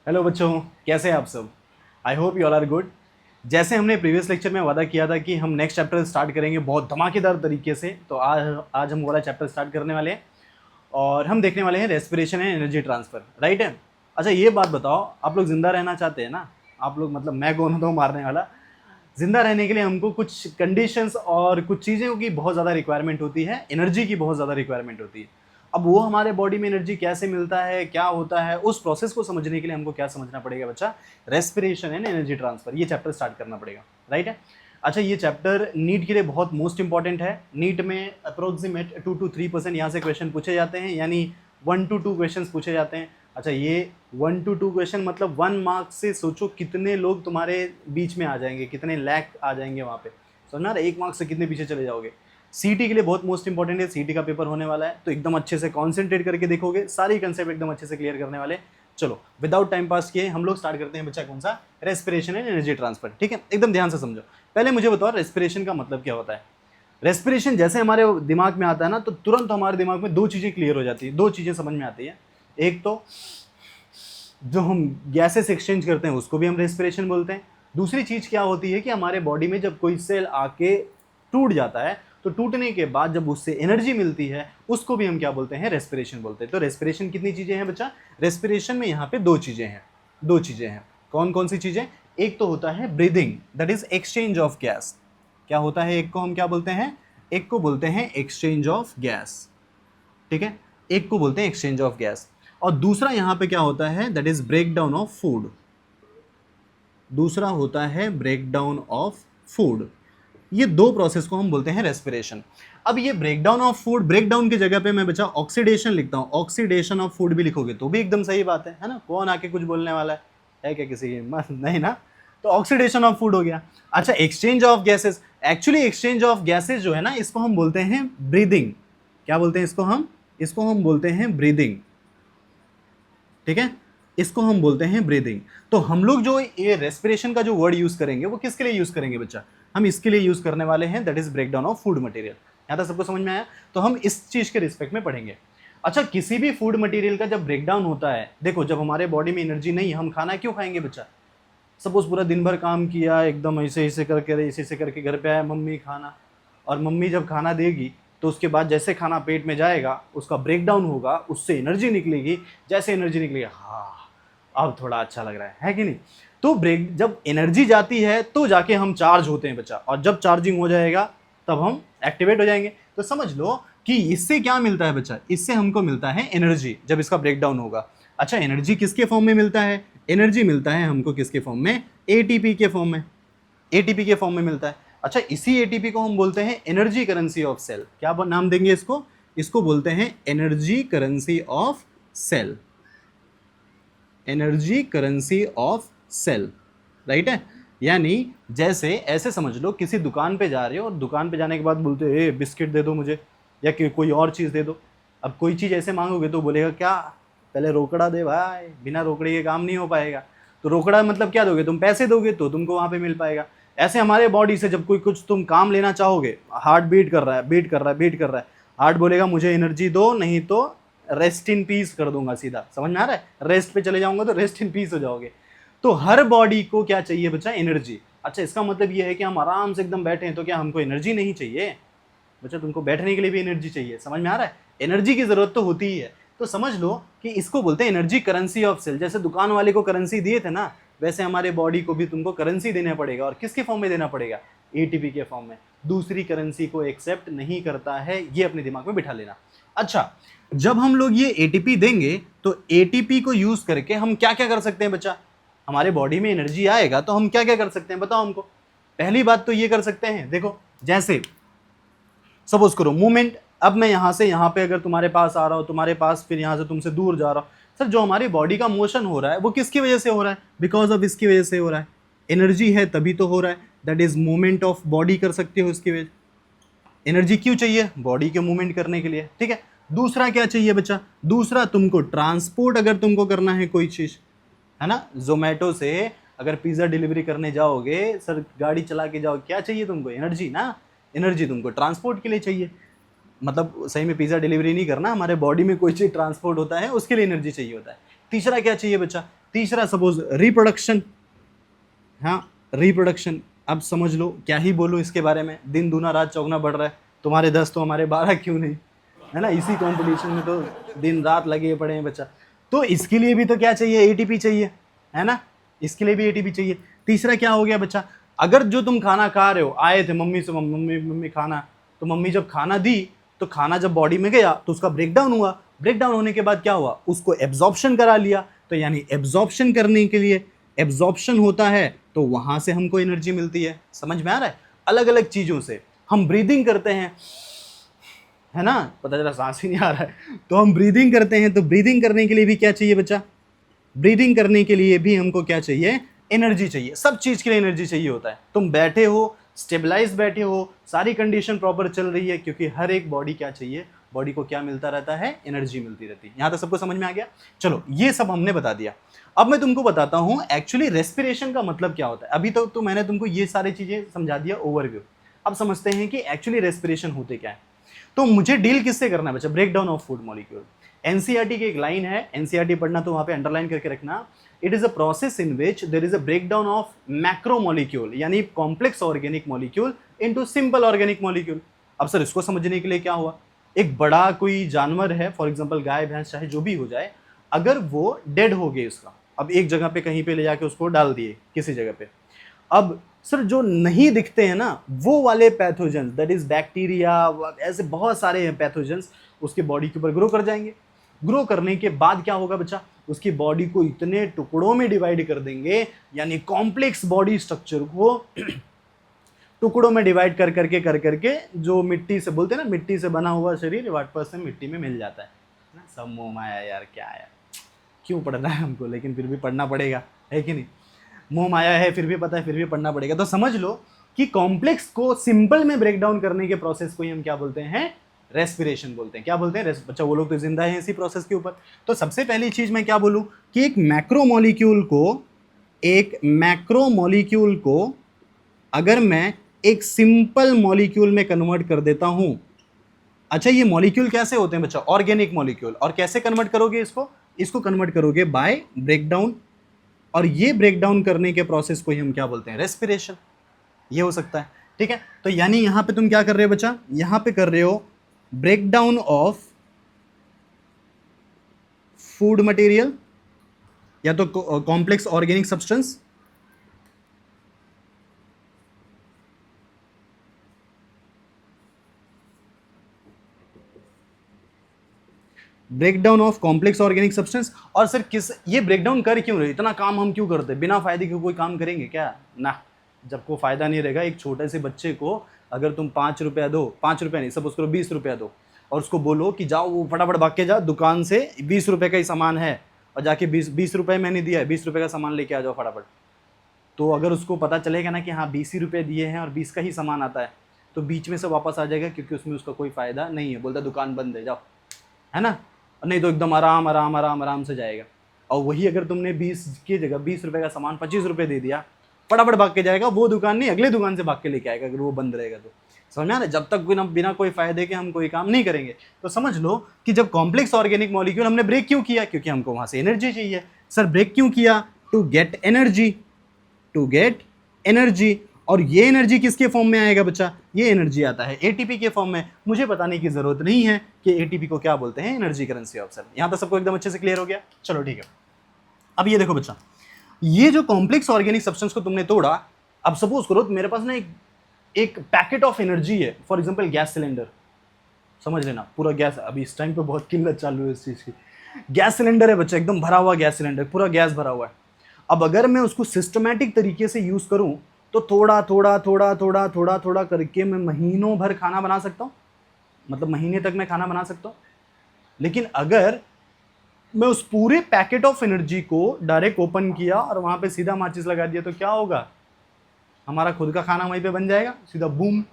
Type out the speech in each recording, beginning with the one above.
Hello बच्चों, कैसे हैं आप सब। I hope you all are good. जैसे हमने प्रीवियस लेक्चर में वादा किया था कि हम नेक्स्ट चैप्टर स्टार्ट करेंगे बहुत धमाकेदार तरीके से, तो आज हम वाला चैप्टर स्टार्ट करने वाले हैं और हम देखने वाले हैं respiration and energy transfer. Right है। अच्छा ये बात बताओ, आप लोग जिंदा रहना चाहते हैं ना। आप लोग मतलब मैं कौन होता हूँ मारने वाला। जिंदा रहने के लिए हमको कुछ कंडीशंस और कुछ चीज़ों की बहुत ज़्यादा रिक्वायरमेंट होती है, एनर्जी की बहुत ज़्यादा रिक्वायरमेंट होती है। अब वो हमारे बॉडी में एनर्जी कैसे मिलता है, क्या होता है, उस प्रोसेस को समझने के लिए हमको क्या समझना पड़ेगा बच्चा, रेस्पिरेशन एंड एनर्जी ट्रांसफर। ये चैप्टर स्टार्ट करना पड़ेगा। राइट है। अच्छा ये चैप्टर नीट के लिए बहुत मोस्ट इंपॉर्टेंट है। नीट में अप्रोक्सीमेट 2 to 3% यहाँ से क्वेश्चन पूछे जाते हैं, यानी 1 to 2 क्वेश्चन पूछे जाते हैं। अच्छा ये 1 to 2 क्वेश्चन मतलब 1 मार्क्स से सोचो कितने लोग तुम्हारे बीच में आ जाएंगे, कितने लैक आ जाएंगे वहाँ पे। समझना, 1 मार्क्स से कितने पीछे चले जाओगे। सीटी के लिए बहुत मोस्ट इंपॉर्टेंट है, सीटी का पेपर होने वाला है, तो एकदम अच्छे से कॉन्सेंट्रेट करके देखोगे, सारी कंसेप्ट एकदम अच्छे से क्लियर करने वाले। चलो विदाउट टाइम पास किए हम लोग स्टार्ट करते हैं बच्चा, कौन सा, रेस्पिरेशन एंड एनर्जी ट्रांसफर। ठीक है, एकदम ध्यान से समझो। पहले मुझे बताओ रेस्पिरेशन का मतलब क्या होता है। रेस्पिरेशन जैसे हमारे दिमाग में आता है ना, तो तुरंत हमारे दिमाग में 2 चीज़ें क्लियर हो जाती है, 2 चीज़ें समझ में आती है। एक तो जो हम गैसेस एक्सचेंज करते हैं उसको भी हम रेस्पिरेशन बोलते हैं। दूसरी चीज़ क्या होती है कि हमारे बॉडी में जब कोई सेल आके टूट जाता है, तो टूटने के बाद जब उससे एनर्जी मिलती है उसको भी हम क्या बोलते हैं, रेस्पिरेशन बोलते हैं। तो रेस्पिरेशन कितनी चीज़ें हैं बच्चा, रेस्पिरेशन में यहाँ पे 2 चीज़ें हैं। 2 चीज़ें हैं, कौन कौन सी चीज़ें। एक तो होता है breathing, that is exchange of gas. क्या होता है, एक को हम क्या बोलते हैं, एक को बोलते हैं एक्सचेंज ऑफ गैस। ठीक है, एक को बोलते हैं एक्सचेंज ऑफ गैस। और दूसरा यहाँ पे क्या होता है, that is break down of food. दूसरा होता है ब्रेक डाउन ऑफ फूड। ये 2 प्रोसेस को हम बोलते हैं रेस्पिरेशन। अब ये break down of food, break down की जगह पे मैं बच्चा ऑक्सीडेशन लिखता हूँ, ऑक्सीडेशन ऑफ फूड भी लिखोगे तो भी एकदम सही बात है ना। कौन आके कुछ बोलने वाला है क्या किसी की, नहीं ना। तो ऑक्सीडेशन ऑफ फूड हो गया। अच्छा exchange of gases, actually exchange of gases जो है ना, इसको हम बोलते हैं ब्रीदिंग। क्या बोलते हैं इसको हम बोलते हैं ब्रीदिंग। ठीक है, इसको हम बोलते हैं ब्रीदिंग। तो हम लोग जो ये रेस्पिरेशन का जो वर्ड यूज करेंगे वो किसके लिए यूज करेंगे बच्चा, हम इसके लिए यूज करने वाले हैं, that is break down of food material. यहां तक सबको समझ में आया। तो हम इस चीज के रिस्पेक्ट में पढ़ेंगे। अच्छा किसी भी फूड मटेरियल का जब ब्रेक डाउन होता है, देखो जब हमारे बॉडी में एनर्जी नहीं, हम खाना क्यों खाएंगे बच्चा। सपोज पूरा दिन भर काम किया, एकदम ऐसे ऐसे करके घर पे आया मम्मी खाना, और मम्मी जब खाना देगी तो उसके बाद जैसे खाना पेट में जाएगा उसका ब्रेक डाउन होगा, उससे एनर्जी निकलेगी। जैसे एनर्जी निकलेगी, हाँ अब थोड़ा अच्छा लग रहा है कि नहीं। तो ब्रेक, जब एनर्जी जाती है तो जाके हम चार्ज होते हैं बच्चा, और जब चार्जिंग हो जाएगा तब हम एक्टिवेट हो जाएंगे। तो समझ लो कि इससे क्या मिलता है बच्चा, इससे हमको मिलता है एनर्जी जब इसका ब्रेक डाउन होगा। अच्छा एनर्जी किसके फॉर्म में मिलता है, एनर्जी मिलता है हमको किसके फॉर्म में, एटीपी के फॉर्म में, एटीपी के फॉर्म में मिलता है। अच्छा इसी एटीपी को हम बोलते हैं एनर्जी करेंसी ऑफ सेल। क्या नाम देंगे इसको, इसको बोलते हैं energy currency of cell, energy currency of cell. Right है। यानी जैसे ऐसे समझ लो, किसी दुकान पे जा रहे हो और दुकान पे जाने के बाद बोलते हो ए बिस्किट दे दो मुझे, या कोई और चीज़ दे दो। अब कोई चीज़ ऐसे मांगोगे तो बोलेगा क्या, पहले रोकड़ा दे भाई, बिना रोकड़े के काम नहीं हो पाएगा। तो रोकड़ा मतलब क्या दोगे, तुम पैसे दोगे तो तुमको वहाँ पे मिल पाएगा। ऐसे हमारे बॉडी से जब कोई कुछ तुम काम लेना चाहोगे, हार्ट बीट कर रहा है, बीट कर रहा है, बीट कर रहा है, हार्ट बोलेगा मुझे एनर्जी दो, नहीं तो रेस्ट इन पीस कर दूंगा सीधा। समझ में आ रहा है, रेस्ट पे चले जाऊंगा तो रेस्ट इन पीस हो जाओगे। तो हर बॉडी को क्या चाहिए बच्चा, एनर्जी। अच्छा इसका मतलब ये है कि हम आराम से एकदम बैठे हैं तो क्या हमको एनर्जी नहीं चाहिए बच्चा, तुमको बैठने के लिए भी एनर्जी चाहिए। समझ में आ रहा है, एनर्जी की जरूरत तो होती ही है। तो समझ लो कि इसको बोलते हैं एनर्जी करेंसी ऑफ सेल। जैसे दुकान वाले को करेंसी दिए थे ना, वैसे हमारे बॉडी को भी तुमको करेंसी देना पड़ेगा, और किसके फॉर्म में देना पड़ेगा, एटीपी के फॉर्म में। दूसरी करेंसी को एक्सेप्ट नहीं करता है, ये अपने दिमाग में बिठा लेना। अच्छा जब हम लोग ये एटीपी देंगे तो एटीपी को यूज करके हम क्या क्या कर सकते हैं बच्चा, हमारे बॉडी में एनर्जी आएगा तो हम क्या क्या कर सकते हैं बताओ हमको। पहली बात तो ये कर सकते हैं, देखो जैसे सपोज करो मूवमेंट, अब मैं यहाँ से यहाँ पे अगर तुम्हारे पास आ रहा हूँ, तुम्हारे पास, फिर यहाँ से तुमसे दूर जा रहा हूँ। सर जो हमारी बॉडी का मोशन हो रहा है वो किसकी वजह से हो रहा है, बिकॉज ऑफ इसकी वजह से हो रहा है। एनर्जी है तभी तो हो रहा है, that is movement of body कर सकते हो उसकी वजह। एनर्जी क्यों चाहिए, बॉडी के मूवमेंट करने के लिए। ठीक है, दूसरा क्या चाहिए बच्चा, दूसरा तुमको ट्रांसपोर्ट, अगर तुमको करना है कोई चीज़, है ना, जोमेटो से अगर पिज़्ज़ा डिलीवरी करने जाओगे, सर गाड़ी चला के जाओ, क्या चाहिए तुमको, एनर्जी ना। एनर्जी तुमको ट्रांसपोर्ट के लिए चाहिए, मतलब सही में पिज़्ज़ा डिलीवरी नहीं करना, हमारे बॉडी में कोई चीज़ ट्रांसपोर्ट होता है उसके लिए एनर्जी चाहिए होता है। तीसरा क्या चाहिए बच्चा, तीसरा सपोज रिप्रोडक्शन, हाँ रिप्रोडक्शन। अब समझ लो क्या ही बोलो इसके बारे में, दिन दूना रात चौगुना बढ़ रहा है, तुम्हारे 10 तो हमारे 12 क्यों नहीं, है ना, इसी कंपटीशन में तो दिन रात लगे पड़े हैं बच्चा। तो इसके लिए भी तो क्या चाहिए, एटीपी चाहिए, है ना, इसके लिए भी एटीपी चाहिए। तीसरा क्या हो गया बच्चा, अगर जो तुम खाना खा रहे हो, आए थे मम्मी से, मम्मी मम्मी खाना, तो मम्मी जब खाना दी तो खाना जब बॉडी में गया तो उसका ब्रेकडाउन हुआ, ब्रेकडाउन होने के बाद क्या हुआ, उसको एब्जॉर्प्शन करा लिया। तो यानी एब्जॉर्प्शन करने के लिए, एब्जॉर्प्शन होता है तो वहां से हमको एनर्जी मिलती है। समझ में आ रहा है, अलग अलग चीजों से हम ब्रीदिंग करते हैं, है ना, पता चला सांस ही नहीं आ रहा है, तो हम ब्रीदिंग करते हैं, तो ब्रीदिंग करने के लिए भी क्या चाहिए बच्चा, ब्रीदिंग करने के लिए भी हमको क्या चाहिए, एनर्जी चाहिए। सब चीज के लिए एनर्जी चाहिए होता है। तुम बैठे हो, स्टेबलाइज बैठे हो, सारी कंडीशन प्रॉपर चल रही है, क्योंकि हर एक बॉडी क्या चाहिए, बॉडी को क्या मिलता रहता है, एनर्जी मिलती रहती है। यहां तक सबको समझ में आ गया। चलो ये सब हमने बता दिया। अब मैं तुमको बताता हूं एक्चुअली रेस्पिरेशन का मतलब क्या होता है। अभी तो मैंने तुमको ये सारी चीजें समझा दिया ओवरव्यू। अब समझते हैं कि एक्चुअली रेस्पिरेशन होते क्या है। तो मुझे डील किससे करना है बच्चा, break down of food molecule. NCERT की एक लाइन है, एनसीईआरटी पढ़ना तो वहां पे अंडरलाइन करके रखना। It is a process in which there is a breakdown of macromolecule, यानी complex organic molecule into simple organic molecule. अब सर इसको समझने के लिए क्या हुआ, एक बड़ा कोई जानवर है, फॉर एग्जांपल गाय भैंस चाहे जो भी हो जाए, अगर वो डेड हो गए उसका, अब एक जगह पे कहीं पे ले जाके उसको डाल दिए किसी जगह पे, अब सर जो नहीं दिखते हैं ना वो वाले पैथोजेंस, दैट इज बैक्टीरिया, ऐसे बहुत सारे पैथोजेंस उसके बॉडी के ऊपर ग्रो कर जाएंगे। ग्रो करने के बाद क्या होगा बच्चा, उसकी बॉडी को इतने टुकड़ों में डिवाइड कर देंगे, यानी कॉम्प्लेक्स बॉडी स्ट्रक्चर को टुकड़ों में डिवाइड कर करके जो मिट्टी से बोलते हैं ना, मिट्टी से बना हुआ शरीर वापस से मिट्टी में मिल जाता है ना। सब मोह माया यार, क्या यार क्यों पढ़ना है हमको, लेकिन फिर भी पढ़ना पड़ेगा, है कि नहीं, मोह माया है फिर भी पता है, फिर भी पढ़ना पड़ेगा। तो समझ लो कि कॉम्प्लेक्स को सिंपल में ब्रेक डाउन करने के प्रोसेस को ही हम क्या बोलते हैं, रेस्पिरेशन बोलते हैं। क्या बोलते हैं, बच्चा वो लोग तो जिंदा है इसी प्रोसेस के ऊपर। तो सबसे पहली चीज मैं क्या बोलूं कि एक मैक्रो मॉलिक्यूल को अगर मैं एक सिंपल मॉलिक्यूल में कन्वर्ट कर देता हूं, अच्छा ये मॉलिक्यूल कैसे होते हैं बच्चा, ऑर्गेनिक मॉलिक्यूल, और कैसे कन्वर्ट करोगे इसको कन्वर्ट करोगे बाय ब्रेकडाउन, और ये ब्रेकडाउन करने के प्रोसेस को ही हम क्या बोलते हैं, रेस्पिरेशन। ये हो सकता है, ठीक है। तो यानी यहां पे तुम क्या कर रहे हो बच्चा, यहां पे कर रहे हो ब्रेकडाउन ऑफ फूड मटेरियल या तो complex organic substance, breakdown of complex organic substance. और सर किस ये ब्रेकडाउन कर क्यों रहे, इतना काम हम क्यों करते हैं, बिना फायदे के कोई काम करेंगे क्या ना, जब कोई फायदा नहीं रहेगा। एक छोटे से बच्चे को अगर तुम 5 रुपया दो, 5 रुपया नहीं, सपोज करो 20 रुपया दो, और उसको बोलो कि जाओ वो फटाफट भाग के जाओ दुकान से, 20 रुपये का ही सामान है, और जाके 20 रुपये मैंने दिया है, 20 रुपये का सामान लेके आ जाओ फटाफट। तो अगर उसको पता चलेगा ना कि हाँ 20 ही रुपये दिए हैं और 20 का ही सामान आता है, तो बीच में से वापस आ जाएगा, क्योंकि उसमें उसका कोई फायदा नहीं है, बोलता दुकान बंद है जाओ, है ना, नहीं तो एकदम आराम आराम आराम आराम से जाएगा। और वही अगर तुमने 20 की जगह 20 रुपये का सामान 25 रुपये दे दिया, फटाफट भाग के जाएगा, वो दुकान नहीं अगले दुकान से भाग के लेके आएगा, अगर वो बंद रहेगा तो। समझ में आ रहा है, जब तक बिना कोई फायदे के हम कोई काम नहीं करेंगे। तो समझ लो कि जब कॉम्प्लेक्स ऑर्गेनिक मॉलिक्यूल हमने ब्रेक क्यों किया, क्योंकि हमको वहां से एनर्जी चाहिए। सर ब्रेक क्यों किया, टू गेट एनर्जी। और ये एनर्जी किसके फॉर्म में आएगा बच्चा, ये एनर्जी आता है एटीपी के फॉर्म में। मुझे बताने की जरूरत नहीं है कि एटीपी को क्या बोलते हैं, एनर्जी करेंसी ऑफ सेल। यहां तक सबको एकदम अच्छे से क्लियर हो गया। चलो ठीक है, अब ये देखो बच्चा, ये जो कॉम्प्लेक्स ऑर्गेनिक सब्सटेंस को तुमने तोड़ा, अब सपोज करो तो मेरे पास ना एक पैकेट ऑफ एनर्जी है, फॉर एग्जांपल गैस सिलेंडर, समझ लेना पूरा गैस, अभी इस टाइम पे बहुत किल्लत चालू है इस चीज की। गैस सिलेंडर है बच्चा, एकदम भरा हुआ गैस सिलेंडर, पूरा गैस भरा हुआ है। अब अगर मैं उसको सिस्टमैटिक तरीके से यूज करूं तो थोड़ा थोड़ा करके मैं महीनों भर खाना बना सकता हूं, मतलब महीने तक मैं खाना बना सकता हूं। लेकिन अगर मैं उस पूरे पैकेट ऑफ एनर्जी को डायरेक्ट ओपन किया और वहां पे सीधा माचिस लगा दिया तो क्या होगा, हमारा खुद का खाना वहीं पे बन जाएगा सीधा बूम,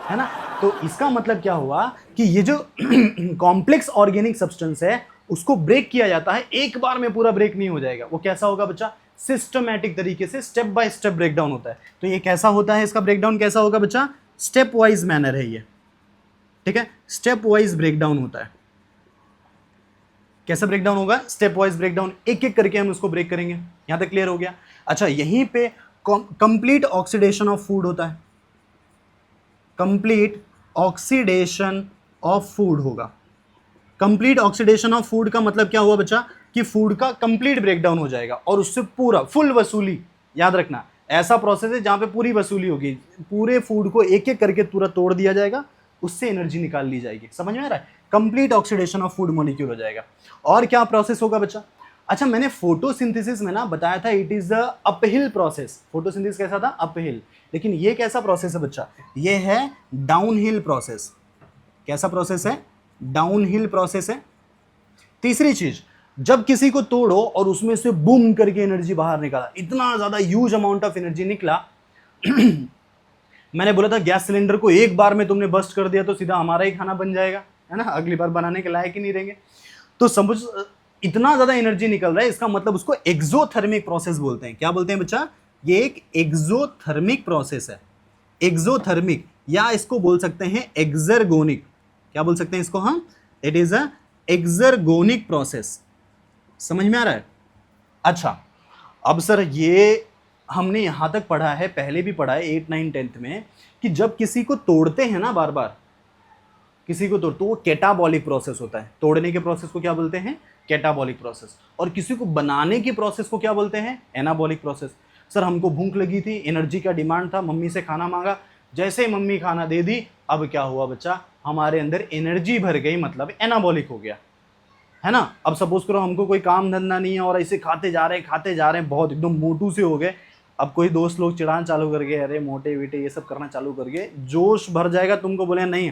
है ना। तो इसका मतलब क्या हुआ कि ये जो कॉम्प्लेक्स ऑर्गेनिक सब्सटेंस है उसको ब्रेक किया जाता है, एक बार में पूरा ब्रेक नहीं हो जाएगा। वो कैसा होगा बच्चा, सिस्टमैटिक तरीके से स्टेप बाय स्टेप ब्रेकडाउन होता है। तो ये कैसा होता है, इसका ब्रेकडाउन कैसा होगा बच्चा, स्टेप वाइज मैनर है ये, ठीक है, स्टेप वाइज ब्रेकडाउन होता है। कैसे ब्रेक डाउन होगा? स्टेप वाइज ब्रेक डाउन, एक एक करके हम उसको ब्रेक करेंगे। यहां तक क्लियर हो गया? अच्छा, यहीं पे कंप्लीट ऑक्सीडेशन ऑफ फूड होता है, कंप्लीट ऑक्सीडेशन ऑफ फूड होगा। कंप्लीट ऑक्सीडेशन ऑफ फूड का मतलब क्या हुआ बच्चा? कि फूड का कंप्लीट ब्रेकडाउन हो जाएगा और उससे पूरा फुल वसूली। याद रखना, ऐसा प्रोसेस है जहां पे पूरी वसूली होगी, पूरे फूड को एक एक करके पूरा तोड़ दिया जाएगा, उससे एनर्जी निकाल ली जाएगी। समझ में आ रहा है? Complete oxidation of food molecule हो जाएगा। और क्या प्रोसेस होगा बच्चा? अच्छा, मैंने फोटोसिंथेसिस में ना बताया था it is the uphill process. Photosynthesis कैसा था? अपहिल। लेकिन ये कैसा प्रोसेस है बच्चा? ये है डाउनहिल प्रोसेस। कैसा प्रोसेस है? डाउनहिल प्रोसेस है। तीसरी चीज, जब किसी को तोड़ो और उसमें से बूम करके एनर्जी बाहर निकाला, इतना ज्यादा ह्यूज अमाउंट ऑफ एनर्जी निकला मैंने बोला था गैस सिलेंडर को एक बार में तुमने बस्ट कर दिया तो सीधा हमारा ही खाना बन जाएगा, है ना, अगली बार बनाने के लायक ही नहीं रहेंगे। तो समझ, इतना ज्यादा एनर्जी निकल रहा है, इसका मतलब उसको एक्सोथर्मिक प्रोसेस बोलते हैं। क्या बोलते हैं बच्चा? ये एक एक्सोथर्मिक प्रोसेस है। एक्सोथर्मिक, या इसको बोल सकते हैं एक्सर्गोनिक। क्या बोल सकते हैं इसको हम? It is a exergonic process. समझ में आ रहा है? अच्छा, अब सर ये हमने यहां तक पढ़ा है, पहले भी पढ़ा है 8, 9, 10th में, कि जब किसी को तोड़ते हैं ना, बार बार किसी को तोड़, तो वो कैटाबॉलिक प्रोसेस होता है। तोड़ने के प्रोसेस को क्या बोलते हैं? Catabolic process. और किसी को बनाने की प्रोसेस को क्या बोलते हैं? Anabolic process. सर हमको भूख लगी थी, एनर्जी का डिमांड था, मम्मी से खाना मांगा, जैसे ही मम्मी खाना दे दी, अब क्या हुआ बच्चा? हमारे अंदर एनर्जी भर गई, मतलब एनाबॉलिक हो गया, है ना। अब सपोज करो हमको कोई काम धंधा नहीं है और ऐसे खाते जा रहे हैं, बहुत एकदम मोटू से हो गए। अब कोई दोस्त लोग चिढ़ाना चालू कर गए, अरे मोटे वीटे ये सब करना चालू कर गए, जोश भर जाएगा, तुमको बोले नहीं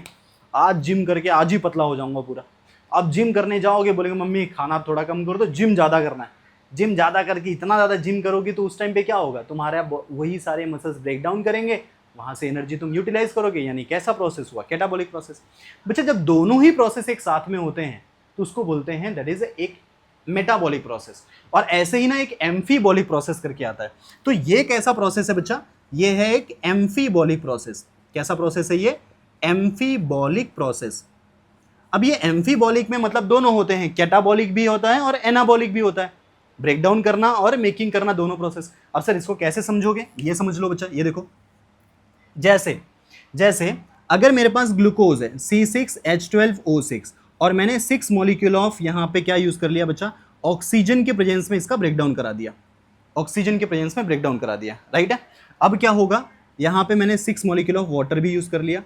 आज जिम करके आज ही पतला हो जाऊंगा पूरा। अब जिम करने जाओगे, बोलेंगे मम्मी खाना थोड़ा कम कर दो, जिम ज़्यादा करना है। जिम ज़्यादा करके इतना ज़्यादा जिम करोगी तो उस टाइम पे क्या होगा? तुम्हारे वही सारे मसल्स ब्रेक डाउन करेंगे, वहाँ से एनर्जी तुम यूटिलाइज करोगे। यानी कैसा प्रोसेस हुआ? Catabolic process. बच्चा जब दोनों ही प्रोसेस एक साथ में होते हैं तो उसको बोलते हैं दैट इज एक मेटाबॉलिक प्रोसेस। और ऐसे ही ना एक एम्फीबॉलिक प्रोसेस करके आता है। तो ये कैसा प्रोसेस है बच्चा? ये है एक एम्फीबॉलिक प्रोसेस। कैसा प्रोसेस है ये? Amphibolic process. अब ये एम्फीबॉलिक में मतलब दोनों होते हैं, कैटाबॉलिक भी होता है और एनाबॉलिक भी होता है। ब्रेक डाउन करना और मेकिंग करना, दोनों प्रोसेस। अब सर इसको कैसे समझोगे? ये समझ लो बच्चा, ये देखो, जैसे अगर मेरे पास ग्लूकोज है C6H12O6 और मैंने 6 मॉलिक्यूल ऑफ यहां पे क्या यूज कर लिया बच्चा? ऑक्सीजन के प्रेजेंस में इसका ब्रेकडाउन करा दिया, ऑक्सीजन के प्रेजेंस में ब्रेकडाउन करा दिया, राइट है। अब क्या होगा? यहां पे मैंने 6 मॉलिक्यूल ऑफ वाटर भी यूज कर लिया।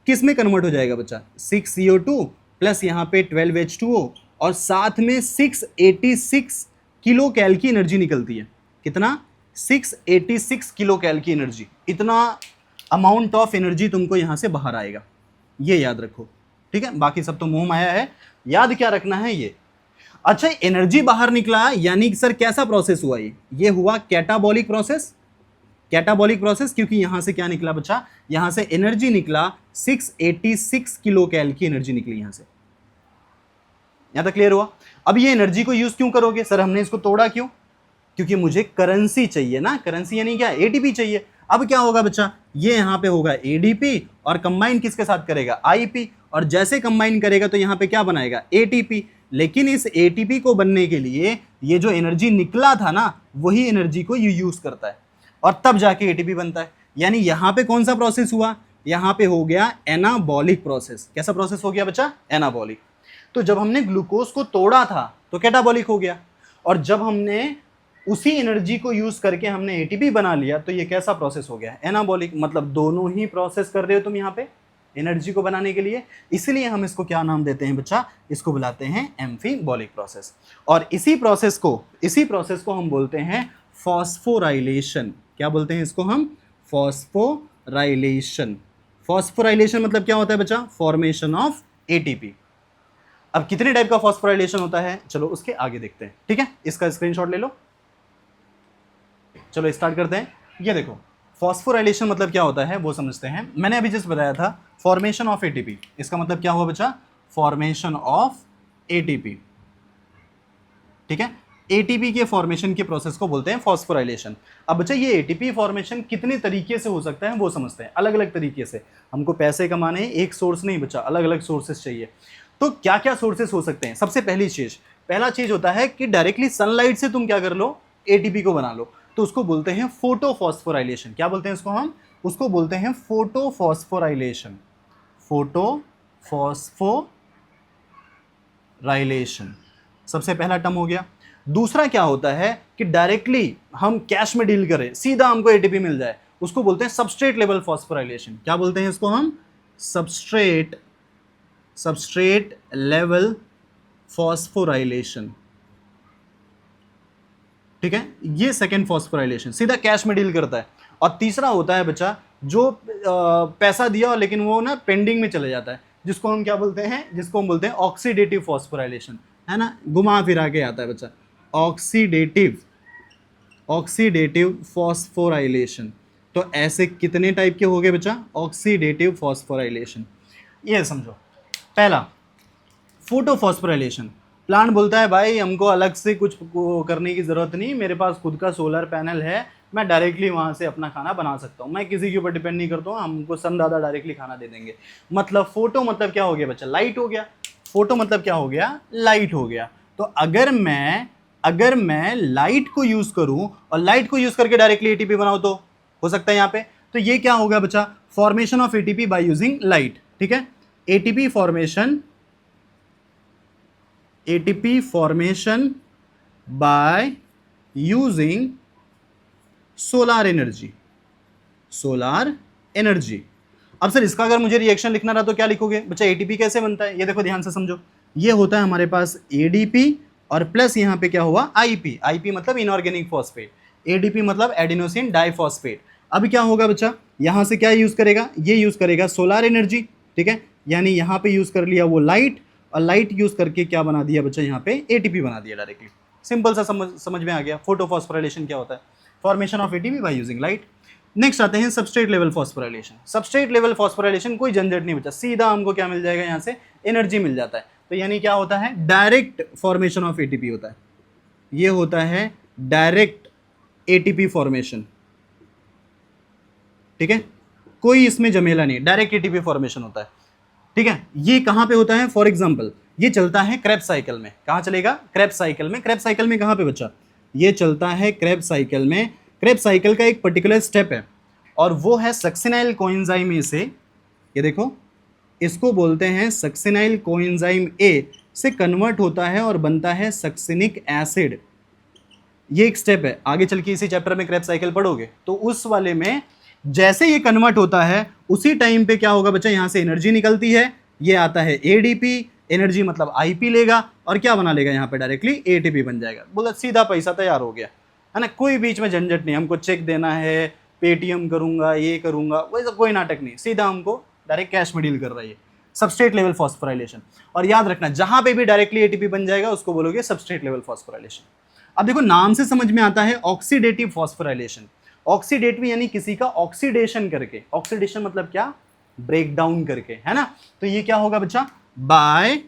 किस में कन्वर्ट हो जाएगा बच्चा? 6CO2 प्लस यहाँ पे 12H2O और साथ में 686 किलो कैल की एनर्जी निकलती है। कितना? 686 किलो कैल की एनर्जी। इतना अमाउंट ऑफ एनर्जी तुमको यहां से बाहर आएगा, ये याद रखो, ठीक है। बाकी सब तो मोह माया है, याद क्या रखना है ये। अच्छा, एनर्जी बाहर निकला, यानी सर कैसा प्रोसेस हुआ? ये हुआ कैटाबॉलिक प्रोसेस। कैटाबॉलिक प्रोसेस, क्योंकि यहां से क्या निकला बच्चा? यहां से एनर्जी निकला 686 किलो कैल की एनर्जी निकली यहां से। यहां तक क्लियर हुआ? अब ये एनर्जी को यूज क्यों करोगे? सर हमने इसको तोड़ा क्यों? क्योंकि मुझे करेंसी चाहिए ना। करेंसी यानी क्या? एटीपी चाहिए। अब क्या होगा बच्चा? ये यहां पे होगा एडीपी और कंबाइन किसके साथ करेगा? आईपी। और जैसे कंबाइन करेगा तो यहां पे क्या बनाएगा? एटीपी। लेकिन इस एटीपी को बनने के लिए ये जो एनर्जी निकला था ना, वही एनर्जी को यूज करता है और तब जाके एटीपी बनता है। यानी यहां पे कौन सा प्रोसेस हुआ? यहां पे हो गया एनाबॉलिक प्रोसेस। कैसा प्रोसेस हो गया बच्चा? एनाबॉलिक। तो जब हमने ग्लूकोज को तोड़ा था तो कैटाबॉलिक हो गया, और जब हमने उसी एनर्जी को यूज करके हमने एटीपी बना लिया तो ये कैसा प्रोसेस हो गया? एनाबॉलिक। मतलब दोनों ही प्रोसेस कर रहे हो तुम यहाँ पे एनर्जी को बनाने के लिए, इसलिए हम इसको क्या नाम देते हैं बच्चा? इसको बुलाते हैं एम्फीबॉलिक प्रोसेस। और इसी प्रोसेस को हम बोलते हैं फॉस्फोराइलेशन। क्या बोलते हैं इसको हम? फॉस्फोराइलेशन। फॉस्फोराइलेशन मतलब क्या होता है बच्चा? Formation of ATP. अब कितने टाइप का फॉस्फोराइलेशन होता है, चलो उसके आगे देखते हैं, ठीक है। इसका स्क्रीनशॉट ले लो, चलो स्टार्ट करते हैं। ये देखो, फॉस्फोराइलेशन मतलब क्या होता है वो समझते हैं। मैंने अभी जस्ट बताया था फॉर्मेशन ऑफ एटीपी। इसका मतलब क्या हुआ बच्चा? फॉर्मेशन ऑफ एटीपी, ठीक है। एटीपी के फॉर्मेशन के प्रोसेस को बोलते हैं फॉस्फोराइलेशन। अब बच्चा ये एटीपी फॉर्मेशन कितने तरीके से हो सकता है वो समझते हैं, अलग अलग तरीके से। हमको पैसे कमाने हैं, एक सोर्स नहीं बच्चा, अलग अलग सोर्सेस चाहिए। तो क्या क्या सोर्सेस हो सकते हैं? सबसे पहली चीज, पहला चीज होता है कि डायरेक्टली सनलाइट से तुम क्या कर लो, एटीपी को बना लो, तो उसको बोलते हैं फोटोफॉस्फोराइलेशन। क्या बोलते हैं इसको हम? उसको बोलते हैं फोटोफॉस्फोराइलेशन। फोटोफॉस्फोराइलेशन सबसे पहला टर्म हो गया। दूसरा क्या होता है कि डायरेक्टली हम कैश में डील करें, सीधा हमको एटीपी मिल जाए, उसको बोलते हैं सबस्ट्रेट लेवल फॉस्फोराइलेशन। क्या बोलते हैं इसको हम? Substrate level phosphorylation. ठीक है, ये सेकेंड फॉस्फोराइलेशन, सीधा कैश में डील करता है। और तीसरा होता है बच्चा जो पैसा दिया लेकिन वो ना पेंडिंग में चले जाता है, जिसको हम क्या बोलते हैं? जिसको हम बोलते हैं ऑक्सीडेटिव फॉस्फोराइलेशन, है ना, घुमा फिरा के आता है बच्चा, ऑक्सीडेटिव फॉस्फोराइलेशन। तो ऐसे कितने टाइप के हो गए बच्चा? Oxidative phosphorylation. ये समझो, पहला फोटोफॉस्फोराइलेशन, प्लांट बोलता है भाई हमको अलग से कुछ करने की ज़रूरत नहीं, मेरे पास खुद का सोलर पैनल है, मैं डायरेक्टली वहाँ से अपना खाना बना सकता हूँ, मैं किसी के ऊपर डिपेंड नहीं करता हूँ, हमको सन दादा डायरेक्टली खाना दे देंगे। मतलब फोटो मतलब क्या हो गया बच्चा? लाइट हो गया। फोटो मतलब क्या हो गया? लाइट हो गया। तो अगर मैं लाइट को यूज़ करूँ और लाइट को यूज़ करके डायरेक्टली एटीपी बनाऊँ तो हो सकता है यहाँ पे। तो ये क्या होगा बच्चा? Formation of ATP by using light. ठीक है, ATP formation by using solar energy. अब सर इसका अगर मुझे रिएक्शन लिखना रहा तो क्या लिखोगे बच्चा? एटीपी कैसे बनता है ये देखो, ध्यान से समझो। ये होता है हमारे पास एडीपी और प्लस यहाँ पे क्या हुआ? आईपी। आईपी मतलब इनऑर्गेनिक फॉस्फेट, एडीपी मतलब एडिनोसिन डाइफॉस्फेट। अब क्या होगा बच्चा? यहाँ से क्या यूज करेगा? ये यूज करेगा सोलार एनर्जी। ठीक है, यानी यहाँ पे यूज कर लिया वो लाइट, और लाइट यूज करके क्या बना दिया बच्चा? यहाँ पे एटीपी बना दिया डायरेक्टली। सिंपल सा समझ में आ गया। फोटोफॉस्फोराइलेशन क्या होता है? Formation of ATP by using light. Next आते हैं substrate level phosphorylation. Substrate level phosphorylation कोई झंझट नहीं बचा, सीधा हमको क्या मिल जाएगा? यहाँ से एनर्जी मिल जाता है। तो यानी क्या होता है? डायरेक्ट फॉर्मेशन ऑफ एटीपी होता है। ये होता है डायरेक्ट एटीपी फॉर्मेशन। ठीक है, कोई इसमें जमेला नहीं, डायरेक्ट एटीपी फॉर्मेशन होता है। ठीक है, ये कहां पे होता है? फॉर एग्जांपल ये चलता है क्रेब्स साइकिल में। कहां चलेगा? क्रेब्स साइकिल में। क्रेब्स साइकिल में कहां पे बच्चा? ये चलता है क्रेब्स साइकिल में। क्रेब्स साइकिल का एक पर्टिकुलर स्टेप है और वो है सक्सिनाइल कोएंजाइम ए से, ये देखो, इसको बोलते हैं सक्सिनाइल कोएंजाइम ए से कन्वर्ट होता है और बनता है सक्सिनिक एसिड। ये एक स्टेप है, आगे चल के इसी चैप्टर में क्रेब्स साइकिल पढ़ोगे तो उस वाले में जैसे ये कन्वर्ट होता है उसी टाइम पे क्या होगा बच्चा? यहाँ से एनर्जी निकलती है, ये आता है एडीपी, एनर्जी मतलब आईपी लेगा और क्या बना लेगा? यहाँ पे डायरेक्टली एटीपी बन जाएगा। बोला सीधा पैसा तैयार हो गया, है ना, कोई बीच में झंझट नहीं, हमको चेक देना है, पेटीएम करूंगा, ये करूंगा, वैसा कोई नाटक नहीं, सीधा हमको डायरेक्ट कैश में डील कर रहा है। Substrate level phosphorylation. और याद रखना जहां पे भी डायरेक्टली एटीपी बन जाएगा उसको बोलोगे सबस्ट्रेट लेवल फॉस्फोराइलेशन। अब देखो नाम से समझ में आता है ऑक्सीडेटिव फॉस्फोराइलेशन। ऑक्सीडेटिव यानी किसी का ऑक्सीडेशन करके, ऑक्सीडेशन मतलब क्या? ब्रेक डाउन करके, है ना। तो ये क्या होगा बच्चा? By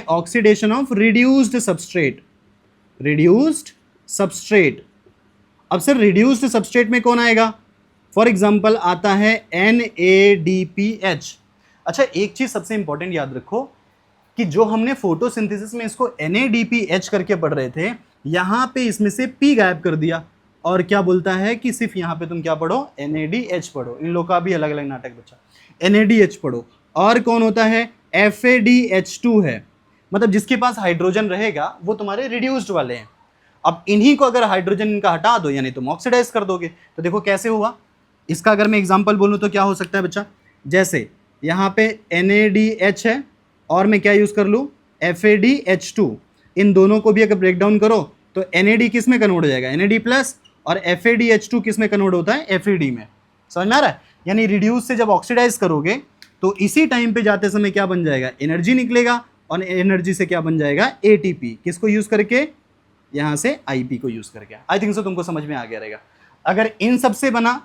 oxidation of reduced substrate. अब सर रिड्यूस्ड सबस्ट्रेट में कौन आएगा? फॉर एग्जाम्पल आता है NADPH। अच्छा एक चीज सबसे इंपॉर्टेंट याद रखो कि जो हमने फोटोसिंथेसिस में इसको NADPH करके पढ़ रहे थे, यहां पे इसमें से P गायब कर दिया और क्या बोलता है कि सिर्फ यहां पे तुम क्या पढ़ो? NADH पढ़ो। इन लोग का भी अलग अलग नाटक बच्चा, NADH पढ़ो। और कौन होता है? FADH2 है, मतलब जिसके पास हाइड्रोजन रहेगा वो तुम्हारे रिड्यूस्ड वाले हैं। अब इन्हीं को अगर हाइड्रोजन इनका हटा दो यानी तुम ऑक्सीडाइज कर दोगे। तो देखो कैसे हुआ इसका, अगर मैं एग्जांपल बोलूं तो क्या हो सकता है बच्चा? जैसे यहाँ पे NADH है और मैं क्या यूज कर लूँ? FADH2। इन दोनों को भी अगर ब्रेक डाउन करो तो NAD किस में कन्वर्ट हो जाएगा? NAD plus. और FADH2 किस में कन्वर्ट होता है? FAD में। समझ में आ रहा है? यानी रिड्यूस से जब ऑक्सीडाइज करोगे तो इसी टाइम पे जाते समय क्या बन जाएगा? एनर्जी निकलेगा और एनर्जी से क्या बन जाएगा? ATP। किसको यूज करके? यहां से IP को यूज करके। आई थिंक सो तुमको समझ में आ गया रहेगा। अगर इन सब से बना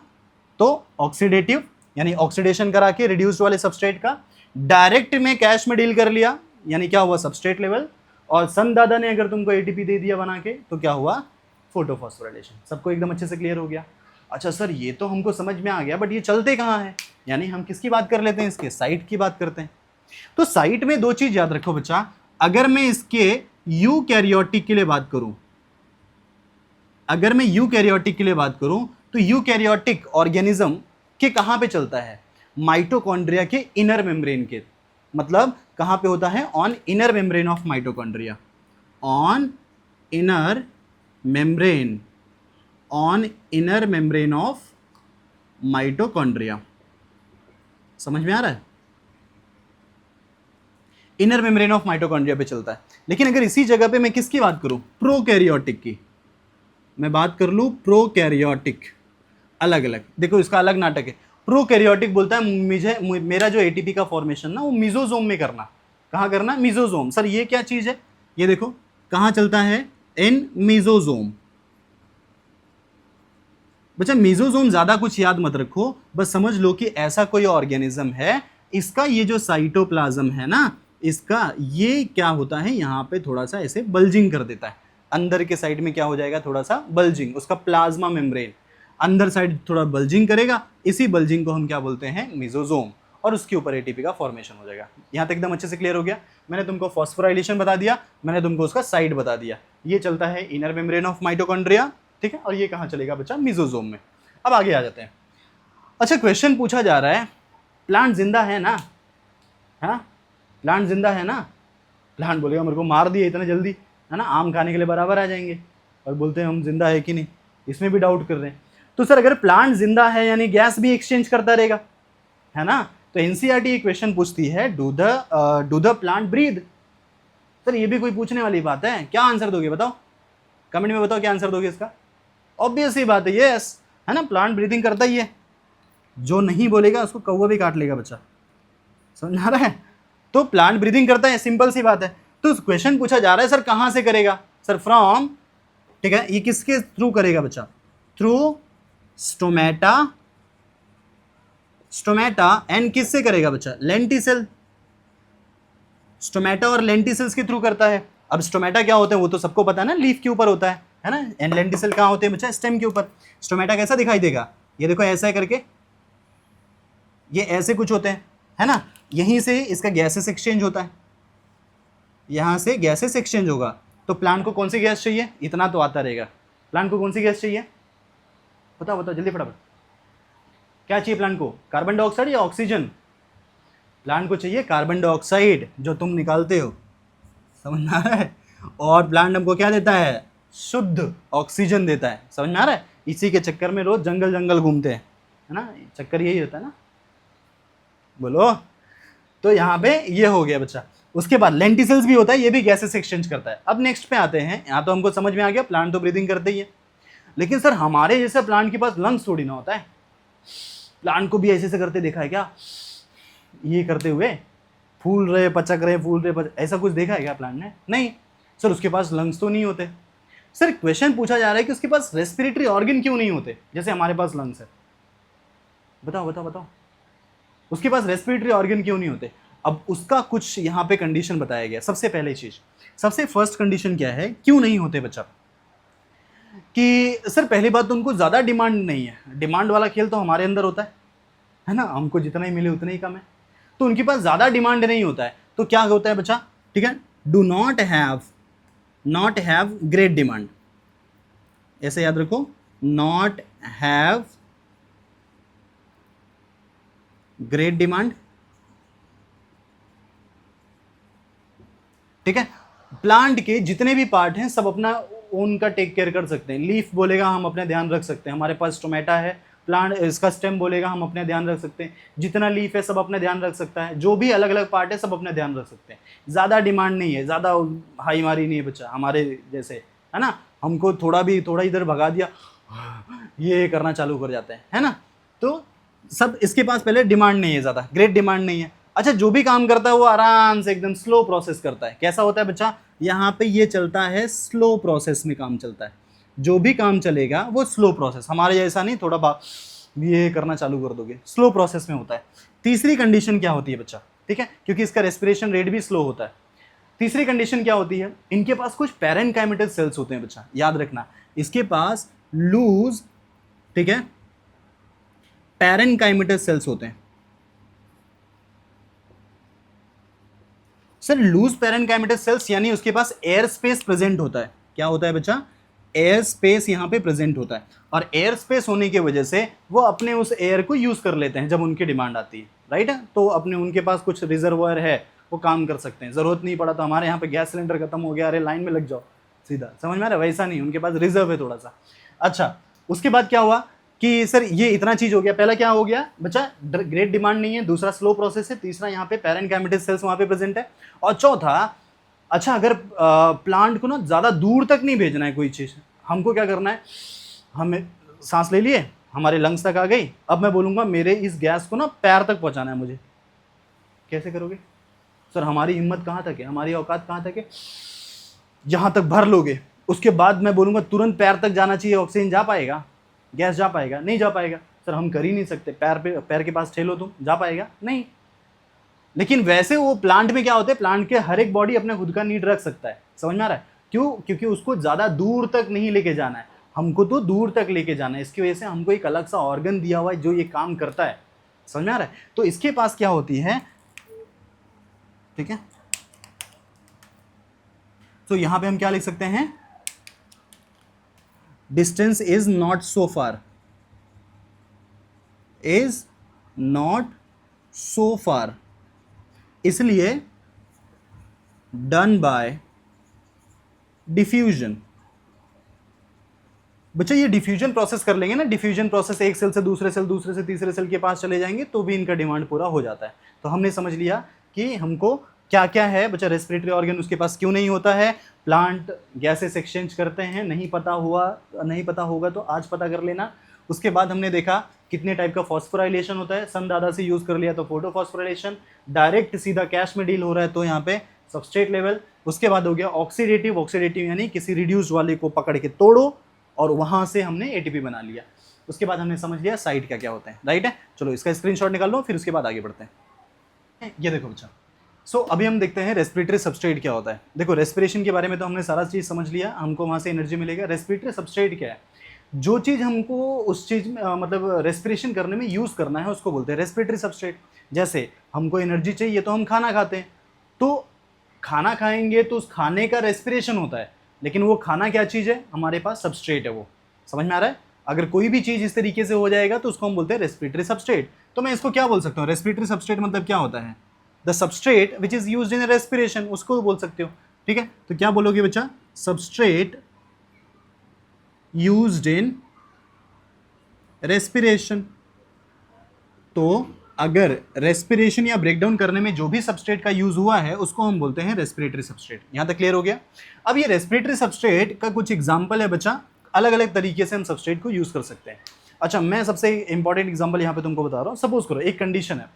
तो ऑक्सीडेटिव यानी ऑक्सीडेशन करा के रिड्यूस्ड वाले सबस्ट्रेट का, डायरेक्ट में कैश में डील कर लिया यानी क्या हुआ? Substrate level. और सन दादा ने अगर तुमको ATP दे दिया बना के तो क्या हुआ? फोटोफॉस्फोराइलेशन। सबको एकदम अच्छे से क्लियर हो गया? अच्छा सर ये तो हमको समझ में आ गया, बट ये चलते कहाँ हैं? यानी हम किसकी बात कर लेते हैं? इसके साइट की बात करते हैं। तो साइट में दो चीज याद रखो बच्चा, अगर मैं इसके यूकैरियोटिक के लिए बात करूं, अगर मैं यूकैरियोटिक के लिए बात करूं तो यूकैरियोटिक ऑर्गेनिज्म के कहां पे चलता है, माइटोकॉन्ड्रिया के इनर मेम्ब्रेन के, मतलब कहां पे होता है, on inner membrane of mitochondria, on inner membrane, on inner membrane of mitochondria. समझ में आ रहा है, इनर मेम्ब्रेन ऑफ माइटोकॉन्ड्रिया पे चलता है। लेकिन अगर इसी जगह पे मैं किसकी बात करूं, प्रोकैरियोटिक की, मैं बात कर लूं प्रोकैरियोटिक, अलग अलग, देखो इसका अलग नाटक है। प्रोकैरियोटिक बोलता है मुझे मेरा जो एटीपी का फॉर्मेशन ना वो मिजोजोम में करना, कहां करना, मिजोजोम। सर ये क्या चीज है, ये देखो कहां चलता है, इन मिजोजोम। बच्चा मिजोजोम ज्यादा कुछ याद मत रखो, बस समझ लो कि ऐसा कोई ऑर्गेनिज्म है, इसका ये जो साइटोप्लाज्म है ना, इसका ये क्या होता है, यहाँ पे थोड़ा सा ऐसे बल्जिंग कर देता है, अंदर के साइड में क्या हो जाएगा, थोड़ा सा बल्जिंग, उसका प्लाज्मा मेम्ब्रेन अंदर साइड थोड़ा बल्जिंग करेगा, इसी बल्जिंग को हम क्या बोलते हैं, मिजोजोम, और उसके ऊपर एटीपी का फॉर्मेशन हो जाएगा। यहाँ तक एकदम अच्छे से क्लियर हो गया। मैंने तुमको फॉस्फोराइलेशन बता दिया, मैंने तुमको उसका साइड बता दिया, ये चलता है इनर मेम्ब्रेन ऑफ माइटोकॉन्ड्रिया, ठीक है, और ये कहाँ चलेगा बच्चा, मिजोजोम में। अब आगे आ जाते हैं। अच्छा क्वेश्चन पूछा जा रहा है, प्लांट जिंदा है ना, हाँ प्लांट जिंदा है ना, प्लांट बोलेगा मेरे को मार दिए इतना जल्दी, है ना, आम खाने के लिए बराबर आ जाएंगे, और बोलते हैं हम जिंदा है कि नहीं, इसमें भी डाउट कर रहे हैं। तो सर अगर प्लांट जिंदा है यानी गैस भी एक्सचेंज करता रहेगा, है ना, तो एनसीईआरटी क्वेश्चन पूछती है do the plant breathe. Sir ये भी कोई पूछने वाली बात है, क्या आंसर दोगे बताओ, कमेंट में बताओ क्या आंसर दोगे इसका। ऑब्वियस ही बात है, यस, है ना, प्लांट ब्रीथिंग करता ही है, जो नहीं बोलेगा उसको कौवा भी काट लेगा बच्चा, समझ आ रहा है। तो प्लांट ब्रीथिंग करता है, सिंपल सी बात है। तो क्वेश्चन पूछा जा रहा है सर कहां से करेगा, सर फ्रॉम, ठीक है, ये किसके थ्रू करेगा बच्चा, थ्रू स्टोमेटा, स्टोमेटा एंड किससे करेगा बच्चा, लेंटिसेल, स्टोमेटा और लेंटिसेल्स के थ्रू करता है। अब स्टोमेटा क्या होता है वो तो सबको पता है ना, लीफ के ऊपर होता है ना, एंड लेंटिसेल कहाँ होते हैं बच्चा, स्टेम के ऊपर। स्टोमेटा कैसा दिखाई देगा, ये देखो ऐसा है करके, ये ऐसे कुछ होते हैं, है ना, यहीं से इसका गैसेस एक्सचेंज होता है, यहां से गैसेस एक्सचेंज होगा। तो प्लांट को कौन सी गैस चाहिए, इतना तो आता रहेगा, प्लांट को कौन सी गैस चाहिए, बताओ बताओ जल्दी फटाफट, क्या चाहिए प्लांट को, कार्बन डाइऑक्साइड या ऑक्सीजन, प्लांट को चाहिए कार्बन डाइऑक्साइड जो तुम निकालते हो, समझ में आ रहा है, और प्लांट हमको क्या देता है, शुद्ध ऑक्सीजन देता है, समझ में आ रहा है। इसी के चक्कर में रोज जंगल जंगल घूमते हैं, है ना, चक्कर यही होता है ना, बोलो। तो यहाँ पे ये हो गया बच्चा। उसके बाद लेंटिसेल्स भी होता है, ये भी गैसेस एक्सचेंज करता है। अब नेक्स्ट पे आते हैं, यहाँ तो हमको समझ में आ गया प्लांट तो ब्रीदिंग करते ही है, लेकिन सर हमारे जैसे प्लांट के पास लंग्स थोड़ी ना होता है, प्लांट को भी ऐसे से करते देखा है क्या, ये करते हुए फूल रहे पचक रहे, फूल रहे ऐसा कुछ देखा है क्या प्लांट ने, नहीं सर, उसके पास लंग्स तो नहीं होते। सर क्वेश्चन पूछा जा रहा है कि उसके पास रेस्पिरेटरी ऑर्गन क्यों नहीं होते, जैसे हमारे पास लंग्स है, बताओ बताओ बताओ, उसके पास रेस्पिरेटरी ऑर्गन क्यों नहीं होते। अब उसका कुछ यहाँ पे कंडीशन बताया गया। सबसे पहले चीज, सबसे फर्स्ट कंडीशन क्या है, क्यों नहीं होते बच्चा, कि सर पहली बात तो उनको ज्यादा डिमांड नहीं है, डिमांड वाला खेल तो हमारे अंदर होता है ना, हमको जितना ही मिले उतना ही कम है, तो उनके पास ज्यादा डिमांड नहीं होता है। तो क्या होता है बच्चा, ठीक है, do not have great demand, ऐसे याद रखो, नॉट हैव ग्रेट डिमांड, ठीक है। प्लांट के जितने भी पार्ट हैं सब अपना उनका टेक केयर कर सकते हैं, लीफ बोलेगा हम अपने ध्यान रख सकते हैं, हमारे पास टोमेटा है, प्लांट इसका स्टेम बोलेगा हम अपने ध्यान रख सकते हैं, जितना लीफ है सब अपने ध्यान रख सकता है, जो भी अलग अलग पार्ट है सब अपने ध्यान रख सकते हैं। ज़्यादा डिमांड नहीं है, ज़्यादा हाई मारी नहीं है बच्चा हमारे जैसे, है ना, हमको थोड़ा इधर भगा दिया ये करना चालू कर जाते हैं, है ना। तो सब इसके पास पहले डिमांड नहीं है, ज़्यादा ग्रेट डिमांड नहीं है। अच्छा जो भी काम करता है वो आराम से एकदम स्लो प्रोसेस करता है। कैसा होता है बच्चा, यहाँ पे ये चलता है स्लो प्रोसेस में काम चलता है, जो भी काम चलेगा वो स्लो प्रोसेस, हमारे जैसा नहीं थोड़ा ये करना चालू कर दोगे, स्लो प्रोसेस में होता है। तीसरी कंडीशन क्या होती है बच्चा, ठीक है, क्योंकि इसका रेस्पिरेशन रेट भी स्लो होता है। तीसरी कंडीशन क्या होती है, इनके पास कुछ पैरेनकाइमेटल सेल्स होते हैं बच्चा, याद रखना, इसके पास लूज, ठीक है, पैरेनकाइमेटल सेल्स होते हैं। सर लूज पैरेन्काइमेटस सेल्स यानी उसके पास एयर स्पेस प्रेजेंट होता है। क्या होता है बच्चा? एयर स्पेस यहाँ पे प्रेजेंट होता है, और एयर स्पेस होने की वजह से वो अपने उस एयर को यूज कर लेते हैं जब उनकी डिमांड आती है, राइट है। तो अपने उनके पास कुछ रिजर्वायर है, वो काम कर सकते हैं। जरूरत नहीं पड़ा तो हमारे यहाँ पे गैस सिलेंडर खत्म हो गया, अरे लाइन में लग जाओ सीधा, समझ में आ रहा है? वैसा नहीं, उनके पास रिजर्व है थोड़ा सा। अच्छा, उसके बाद क्या हुआ कि सर ये इतना चीज हो गया। पहला क्या हो गया बच्चा? ग्रेट डिमांड नहीं है, दूसरा स्लो प्रोसेस है, तीसरा यहाँ पे पैरेन्काइमेटस सेल्स वहाँ पे प्रेजेंट है, और चौथा, अच्छा अगर प्लांट को ना ज़्यादा दूर तक नहीं भेजना है कोई चीज़, हमको क्या करना है, हमें सांस ले लिए, हमारे लंग्स तक आ गई, अब मैं बोलूँगा मेरे इस गैस को ना पैर तक पहुँचाना है मुझे। कैसे करोगे सर? हमारी हिम्मत कहाँ तक है, हमारी औकात कहाँ तक है? यहाँ तक भर लोगे, उसके बाद मैं बोलूँगा तुरंत पैर तक जाना चाहिए, ऑक्सीजन जा पाएगा? गैस जा पाएगा? नहीं जा पाएगा। सर हम कर ही नहीं सकते, पैर के पास ठेलो तुम, जा पाएगा? नहीं। लेकिन वैसे वो प्लांट में क्या होता है, प्लांट के हर एक बॉडी अपने खुद का नीड रख सकता है, समझ में आ रहा है? क्यों? क्योंकि उसको ज़्यादा दूर तक नहीं लेके जाना है, हमको तो दूर तक लेके जाना है। इसकी वजह से हमको एक अलग सा ऑर्गन दिया हुआ है जो ये काम करता है, समझ में आ रहा है? तो इसके पास क्या होती है, ठीक है, तो यहां पे हम क्या लिख सकते हैं? Distance is not so far, is not so far, इसलिए डन बाय डिफ्यूजन। बच्चा ये डिफ्यूजन प्रोसेस कर लेंगे ना, डिफ्यूजन प्रोसेस एक सेल से दूसरे सेल, दूसरे से तीसरे सेल के पास चले जाएंगे तो भी इनका डिमांड पूरा हो जाता है। तो हमने समझ लिया कि हमको क्या क्या है बच्चा, रेस्पिरेटरी ऑर्गन उसके पास क्यों नहीं होता है, प्लांट गैसेस एक्सचेंज करते हैं, नहीं पता होगा तो आज पता कर लेना। उसके बाद हमने देखा कितने टाइप का फॉस्फोराइलेशन होता है, सन दादा से यूज कर लिया तो फोटोफॉस्फोराइलेशन, डायरेक्ट सीधा कैश में डील हो रहा है तो यहाँ पे सबस्ट्रेट लेवल। उसके बाद हो गया ऑक्सीडेटिव यानी किसी रिड्यूस्ड वाले को पकड़ के तोड़ो और वहां से हमने एटीपी बना लिया। उसके बाद हमने समझ लिया साइट क्या क्या होता है, राइट है। चलो इसका स्क्रीनशॉट निकाल लो, फिर उसके बाद आगे बढ़ते हैं। ये देखो बच्चा, अभी हम देखते हैं रेस्पिरेटरी सबस्ट्रेट क्या होता है। देखो रेस्पिरेशन के बारे में तो हमने सारा चीज़ समझ लिया, हमको वहाँ से एनर्जी मिलेगा। रेस्पिरेटरी सबस्ट्रेट क्या है? जो चीज़ हमको उस चीज़ में मतलब रेस्पिरेशन करने में यूज़ करना है उसको बोलते हैं रेस्पिरेटरी सबस्ट्रेट। जैसे हमको एनर्जी चाहिए तो हम खाना खाते हैं, तो खाना खाएंगे तो उस खाने का रेस्पिरेशन होता है, लेकिन वो खाना क्या चीज़ है? हमारे पास सबस्ट्रेट है, वो समझ में आ रहा है। अगर कोई भी चीज़ इस तरीके से हो जाएगा तो उसको हम बोलते हैं रेस्पिरेटरी सबस्ट्रेट। तो मैं इसको क्या बोल सकता हूँ, रेस्पिरेटरी सबस्ट्रेट मतलब क्या होता है? The substrate which is used in respiration, उसको बोल सकते हो, ठीक है। तो क्या बोलोगे बच्चा? Substrate used in respiration. तो अगर रेस्पिरेशन या ब्रेकडाउन करने में जो भी सबस्ट्रेट का यूज हुआ है उसको हम बोलते हैं रेस्पिरेटरी सबस्ट्रेट। यहां तक क्लियर हो गया? अब ये रेस्पिरेटरी सबस्ट्रेट का कुछ एग्जांपल है बच्चा, अलग अलग तरीके से हम सबस्ट्रेट को यूज कर सकते हैं। अच्छा, मैं सबसे इंपॉर्टेंट एग्जांपल यहां पे तुमको बता रहा हूं। सपोज करो एक कंडीशन है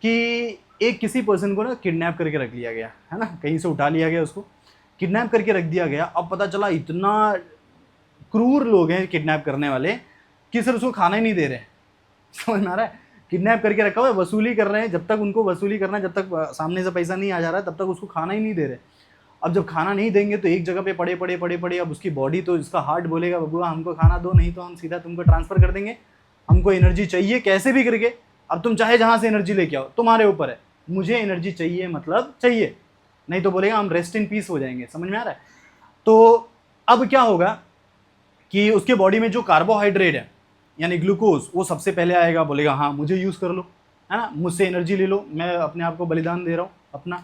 कि एक किसी पर्सन को ना किडनैप करके रख लिया गया है ना, कहीं से उठा लिया गया, उसको किडनैप करके रख दिया गया। अब पता चला इतना क्रूर लोग हैं किडनैप करने वाले कि सर उसको खाना ही नहीं दे रहे, समझ में आ रहा है? किडनैप करके रखा हुआ है, वसूली कर रहे हैं, जब तक उनको वसूली करना है, जब तक सामने से पैसा नहीं आ जा रहा है तब तक उसको खाना ही नहीं दे रहे। अब जब खाना नहीं देंगे तो एक जगह पे पड़े, अब उसकी बॉडी तो इसका हार्ट बोलेगा बबुआ हमको खाना दो, नहीं तो हम सीधा तुमको ट्रांसफर कर देंगे, हमको एनर्जी चाहिए कैसे भी करके। अब तुम चाहे जहाँ से एनर्जी लेके आओ, तुम्हारे ऊपर है, मुझे एनर्जी चाहिए मतलब चाहिए, नहीं तो बोलेगा हम रेस्ट इन पीस हो जाएंगे, समझ में आ रहा है? तो अब क्या होगा कि उसके बॉडी में जो कार्बोहाइड्रेट है यानी ग्लूकोज, वो सबसे पहले आएगा, बोलेगा हाँ मुझे यूज़ कर लो, है ना, मुझसे एनर्जी ले लो, मैं अपने आप को बलिदान दे रहा हूँ अपना।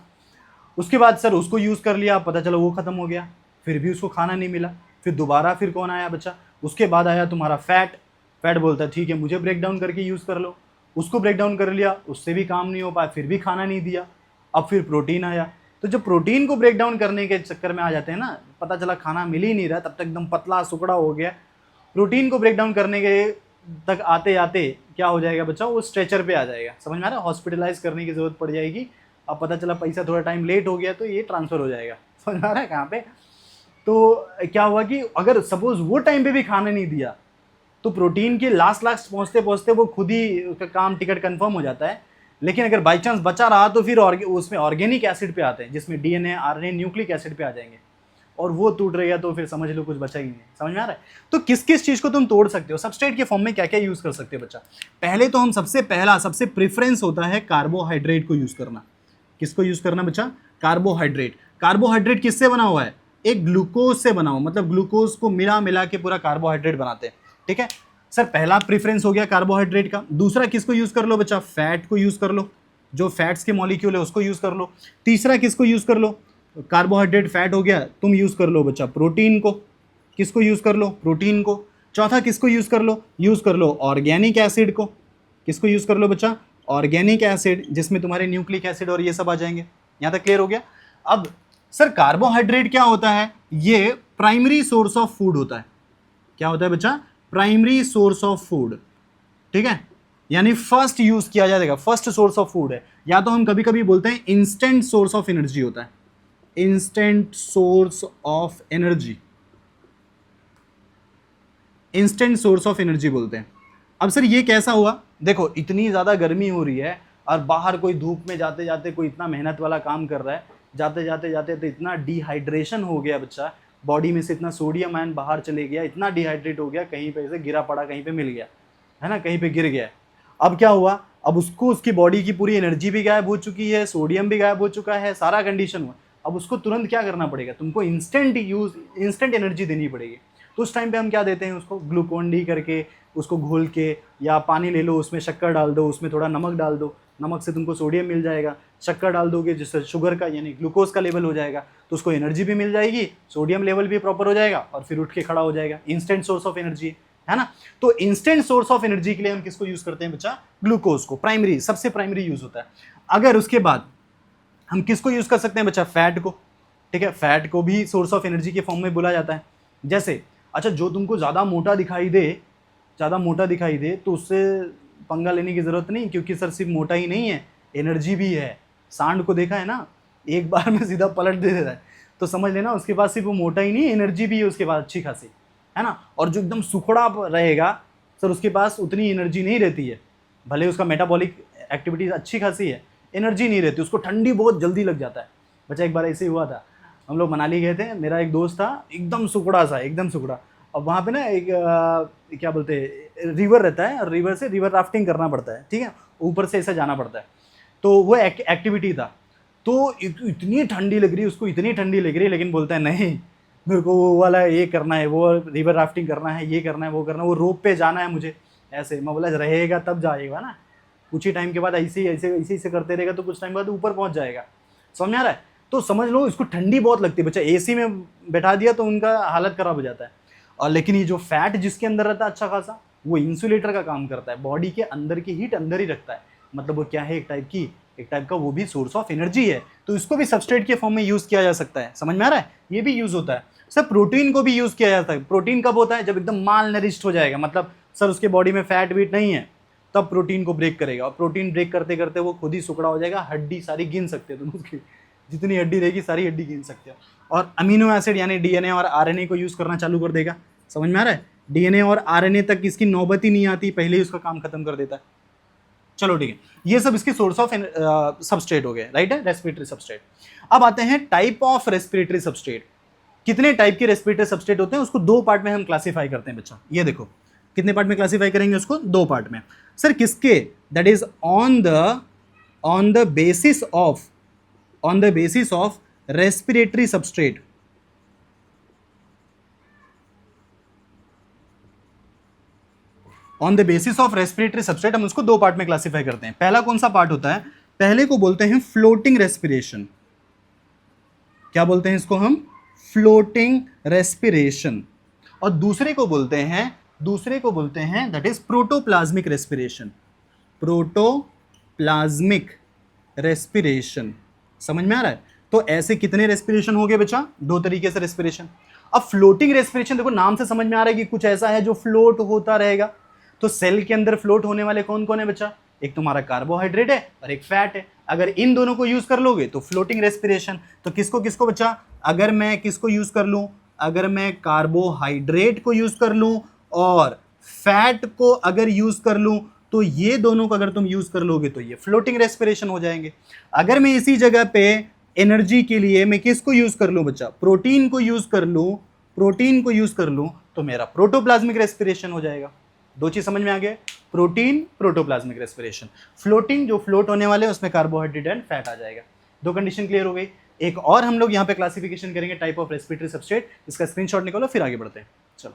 उसके बाद सर उसको यूज़ कर लिया, पता चला वो ख़त्म हो गया, फिर भी उसको खाना नहीं मिला, फिर दोबारा फिर कौन आया बच्चा? उसके बाद आया तुम्हारा फैट बोलता है ठीक है मुझे ब्रेक डाउन करके यूज़ कर लो, उसको ब्रेक डाउन कर लिया, उससे भी काम नहीं हो पाया, फिर भी खाना नहीं दिया। अब फिर प्रोटीन आया, तो जब प्रोटीन को ब्रेक डाउन करने के चक्कर में आ जाते हैं ना, पता चला खाना मिल ही नहीं रहा, तब तक एकदम पतला सुकड़ा हो गया। प्रोटीन को ब्रेक डाउन करने के तक आते आते क्या हो जाएगा बच्चा? वो स्ट्रेचर पे आ जाएगा, समझ में आ रहा है? हॉस्पिटलाइज करने की जरूरत पड़ जाएगी। अब पता चला पैसा थोड़ा टाइम लेट हो गया तो ये ट्रांसफ़र हो जाएगा, समझ में आ रहा है कहाँ पे? तो क्या हुआ कि अगर सपोज वो टाइम पे भी खाना नहीं दिया तो प्रोटीन के लास्ट पहुँचते पहुँचते वो खुद ही उसका काम टिकट कन्फर्म हो जाता है। लेकिन अगर बाई चांस बचा रहा तो फिर उसमें ऑर्गेनिक एसिड पे आते हैं, जिसमें डीएनए आरएनए न्यूक्लिक एसिड पे आ जाएंगे, और वो टूट रहेगा तो फिर समझ लो कुछ बचा ही नहीं, समझ में आ रहा है? तो किस किस चीज़ को तुम तोड़ सकते हो, सबस्ट्रेट के फॉर्म में क्या क्या यूज़ कर सकते हो बच्चा? पहले तो हम सबसे प्रेफरेंस होता है कार्बोहाइड्रेट को यूज़ करना। किसको यूज़ करना बच्चा? कार्बोहाइड्रेट। कार्बोहाइड्रेट किससे बना हुआ है? एक ग्लूकोज से बना हुआ, मतलब ग्लूकोज को मिला मिला के पूरा कार्बोहाइड्रेट बनाते हैं। ठीक है सर, पहला प्रेफरेंस हो गया कार्बोहाइड्रेट का। दूसरा किसको यूज कर लो बच्चा? फैट को यूज कर लो, जो फैट्स के मॉलिक्यूल है उसको यूज कर लो। तीसरा किसको यूज कर लो? कार्बोहाइड्रेट फैट हो गया, तुम यूज कर लो बच्चा प्रोटीन को। किसको यूज कर लो? प्रोटीन को। चौथा किसको यूज कर लो? यूज कर लो ऑर्गेनिक एसिड को। किसको यूज कर लो बच्चा? ऑर्गेनिक एसिड, जिसमें तुम्हारे न्यूक्लिक एसिड और ये सब आ जाएंगे। यहां तक क्लियर हो गया? अब सर कार्बोहाइड्रेट क्या होता है? ये प्राइमरी सोर्स ऑफ फूड होता है। क्या होता है बच्चा? Primary source of food. ठीक है, यानी फर्स्ट यूज किया जाएगा, फर्स्ट सोर्स ऑफ फूड है। या तो हम कभी कभी बोलते हैं इंस्टेंट सोर्स ऑफ एनर्जी होता है, instant source of energy, instant source of energy बोलते हैं। अब सर ये कैसा हुआ? देखो इतनी ज़्यादा गर्मी हो रही है और बाहर कोई धूप में जाते जाते कोई इतना मेहनत वाला काम कर रहा है, जाते जाते जाते तो इतना डिहाइड्रेशन हो गया बच्चा, बॉडी में से इतना सोडियम आयन बाहर चले गया, इतना डिहाइड्रेट हो गया, कहीं पे से गिरा पड़ा, कहीं पे मिल गया है ना, कहीं पे गिर गया। अब क्या हुआ? अब उसको उसकी बॉडी की पूरी एनर्जी भी गायब हो चुकी है, सोडियम भी गायब हो चुका है, सारा कंडीशन हुआ। अब उसको तुरंत क्या करना पड़ेगा? तुमको इंस्टेंट एनर्जी देनी पड़ेगी। तो उस टाइम पे हम क्या देते हैं उसको? ग्लूकोन डी करके उसको घोल के, या पानी ले लो उसमें शक्कर डाल दो, उसमें थोड़ा नमक डाल दो, नमक से तुमको सोडियम मिल जाएगा, शक्कर डाल दोगे जिससे शुगर का यानी ग्लूकोज का लेवल हो जाएगा, तो उसको एनर्जी भी मिल जाएगी, सोडियम लेवल भी प्रॉपर हो जाएगा और फिर उठ के खड़ा हो जाएगा। इंस्टेंट सोर्स ऑफ एनर्जी है ना। तो इंस्टेंट सोर्स ऑफ एनर्जी के लिए हम किसको यूज करते हैं बच्चा? ग्लूकोज को। प्राइमरी, सबसे प्राइमरी यूज होता है। अगर उसके बाद हम किसको यूज कर सकते हैं बच्चा? फैट को। ठीक है, फैट को भी सोर्स ऑफ एनर्जी के फॉर्म में बोला जाता है। जैसे अच्छा, जो तुमको ज़्यादा मोटा दिखाई दे तो उससे पंगा लेने की ज़रूरत नहीं, क्योंकि सर सिर्फ मोटा ही नहीं है, एनर्जी भी है। सांड को देखा है ना, एक बार में सीधा पलट दे देता है, तो समझ लेना उसके पास सिर्फ वो मोटा ही नहीं, एनर्जी भी है उसके पास अच्छी खासी, है ना। और जो एकदम सुखड़ा रहेगा सर, उसके पास उतनी एनर्जी नहीं रहती है, भले उसका मेटाबॉलिक एक्टिविटीज अच्छी खासी है, एनर्जी नहीं रहती, उसको ठंडी बहुत जल्दी लग जाता है। बच्चा एक बार ऐसे ही हुआ था, हम लोग मनाली गए थे, मेरा एक दोस्त था एकदम सुखड़ा सा, एकदम सुखड़ा। अब वहाँ पे ना एक क्या बोलते हैं, रिवर रहता है, और रिवर से रिवर राफ्टिंग करना पड़ता है। ठीक है, ऊपर से ऐसा जाना पड़ता है, तो वो एक्टिविटी था। तो इतनी ठंडी लग रही है उसको, इतनी ठंडी लग रही है, लेकिन बोलता है नहीं मेरे को वो वाला ये करना है, वो रिवर राफ्टिंग करना है, ये करना है, वो करना है, वो रोप पे जाना है मुझे। ऐसे मैं बोला रहेगा तब जाएगा ना, कुछ ही टाइम के बाद ऐसे करते रहेगा तो कुछ टाइम बाद ऊपर पहुंच जाएगा। समझ में आ रहा है? तो समझ लो इसको ठंडी बहुत लगती है। बच्चा एसी में बैठा दिया तो उनका हालत खराब हो जाता है। और लेकिन ये जो फैट जिसके अंदर रहता है अच्छा खासा, वो इंसुलेटर का काम करता है, बॉडी के अंदर की हीट अंदर ही रखता है। मतलब वो क्या है, एक टाइप का वो भी सोर्स ऑफ एनर्जी है। तो इसको भी सबस्ट्रेट के फॉर्म में यूज किया जा सकता है। समझ में आ रहा है? ये भी यूज होता है। सर प्रोटीन को भी यूज किया जाता है। प्रोटीन कब होता है? जब एकदम माल नरिश्ड हो जाएगा, मतलब सर उसके बॉडी में फैट वीट नहीं है, तब प्रोटीन को ब्रेक करेगा। और प्रोटीन ब्रेक करते करते वो खुद ही सुकड़ा हो जाएगा, हड्डी सारी गिन सकते हो तुम उसकी, जितनी हड्डी रहेगी सारी हड्डी गिन सकते हो। और अमीनो एसिड यानी डीएनए और आरएनए को यूज करना चालू कर देगा। समझ में आ रहा है? डीएनए और आरएनए तक इसकी नौबत ही नहीं आती, पहले ही उसका काम खत्म कर देता है। चलो ठीक है, ये सब इसके सोर्स ऑफ सबस्ट्रेट हो गए, राइट है, रेस्पिरेटरी सबस्ट्रेट। अब आते हैं टाइप ऑफ रेस्पिरेटरी सबस्ट्रेट। कितने टाइप के रेस्पिरेटरी सबस्ट्रेट होते हैं, उसको दो पार्ट में हम क्लासीफाई करते हैं बच्चा। ये देखो कितने पार्ट में क्लासीफाई करेंगे उसको? दो पार्ट में। सर किसके? That is on the basis of respiratory substrate. On the basis of respiratory substrate हम उसको दो पार्ट में क्लासीफाई करते हैं। पहला कौन सा पार्ट होता है? पहले को बोलते हैं फ्लोटिंग रेस्पिरेशन। क्या बोलते हैं इसको हम? Floating respiration. और दूसरे को बोलते हैं that is protoplasmic respiration. Protoplasmic respiration. समझ में आ रहा है? तो ऐसे कितने रेस्पिरेशन हो गए बच्चा? दो तरीके से रेस्पिरेशन। अब फ्लोटिंग रेस्पिरेशन देखो नाम से समझ में आ रहा है कि कुछ ऐसा है जो फ्लोट होता रहेगा। तो सेल के अंदर फ्लोट होने वाले कौन कौन है बच्चा? एक तुम्हारा कार्बोहाइड्रेट है और एक फैट है। अगर इन दोनों को यूज कर लोगे तो फ्लोटिंग रेस्पिरेशन। तो किसको किसको बच्चा? अगर मैं किसको यूज कर लूं? अगर मैं कार्बोहाइड्रेट को यूज कर लूं और फैट को अगर यूज कर लूं, तो ये दोनों को अगर तुम यूज कर लोगे तो ये फ्लोटिंग रेस्पिरेशन हो जाएंगे। अगर मैं इसी जगह पे एनर्जी के लिए मैं किसको यूज कर लूं बच्चा? प्रोटीन को यूज कर लूं तो मेरा प्रोटोप्लाज्मिक रेस्पिरेशन हो जाएगा। दो चीज समझ में आ गए? Protein, protoplasmic respiration. फ्लोटिंग जो फ्लोट होने वाले उसमें कार्बोहाइड्रेट एंड फैट आ जाएगा। दो कंडीशन क्लियर हो गई। एक और हम लोग यहाँ पे क्लासिफिकेशन करेंगे टाइप ऑफ रेस्पिरेटरी सबस्ट्रेट, इसका स्क्रीनशॉट निकालो फिर आगे बढ़ते हैं। चलो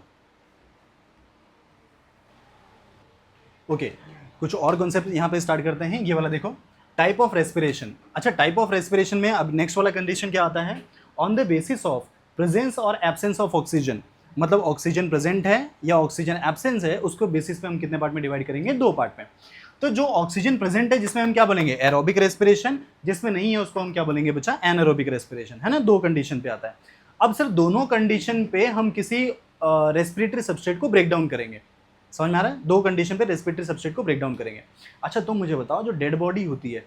ओके, कुछ और कॉन्सेप्ट यहाँ पे स्टार्ट करते हैं। ये वाला देखो, टाइप ऑफ रेस्पिरेशन। अच्छा, टाइप ऑफ रेस्पिरेशन में अब नेक्स्ट वाला कंडीशन क्या आता है, on the basis of presence और एब्सेंस ऑफ ऑक्सीजन, मतलब ऑक्सीजन प्रेजेंट है या ऑक्सीजन एब्सेंस है, उसको बेसिस पे हम कितने पार्ट में डिवाइड करेंगे, 2 पार्ट में। तो जो ऑक्सीजन प्रेजेंट है जिसमें हम क्या बोलेंगे, एरोबिक रेस्पिरेशन, जिसमें नहीं है उसको हम क्या बोलेंगे बच्चा, एनारोबिक रेस्पिरेशन, है ना। 2 कंडीशन पे आता है। अब सर दोनों कंडीशन पे हम किसी रेस्पिरेटरी सबस्ट्रेट को ब्रेक डाउन करेंगे, समझ में आ रहा है। 2 कंडीशन पे रेस्पिरेटरी सबस्ट्रेट को ब्रेक डाउन करेंगे। अच्छा तो मुझे बताओ, जो डेड बॉडी होती है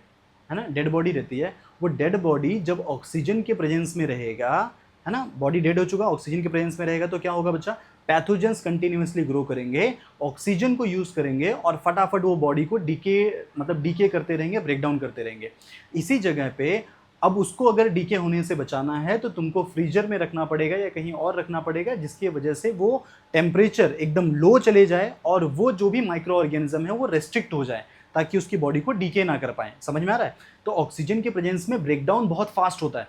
ना, डेड बॉडी रहती है, वो डेड बॉडी जब ऑक्सीजन के प्रेजेंस में रहेगा, है ना, बॉडी डेड हो चुका, ऑक्सीजन के प्रेजेंस में रहेगा, तो क्या होगा बच्चा, पैथोजेंस कंटिन्यूअसली ग्रो करेंगे, ऑक्सीजन को यूज करेंगे और फटाफट वो बॉडी को डीके करते रहेंगे, ब्रेक डाउन करते रहेंगे। इसी जगह पे अब उसको अगर डीके होने से बचाना है तो तुमको फ्रीजर में रखना पड़ेगा या कहीं और रखना पड़ेगा, जिसकी वजह से वो टेम्परेचर एकदम लो चले जाए और वो जो भी माइक्रो ऑर्गेनिज्म है वो रेस्ट्रिक्ट हो जाए, ताकि उसकी बॉडी को डीके ना कर पाए। समझ में आ रहा है। तो ऑक्सीजन के प्रेजेंस में ब्रेकडाउन बहुत फास्ट होता है,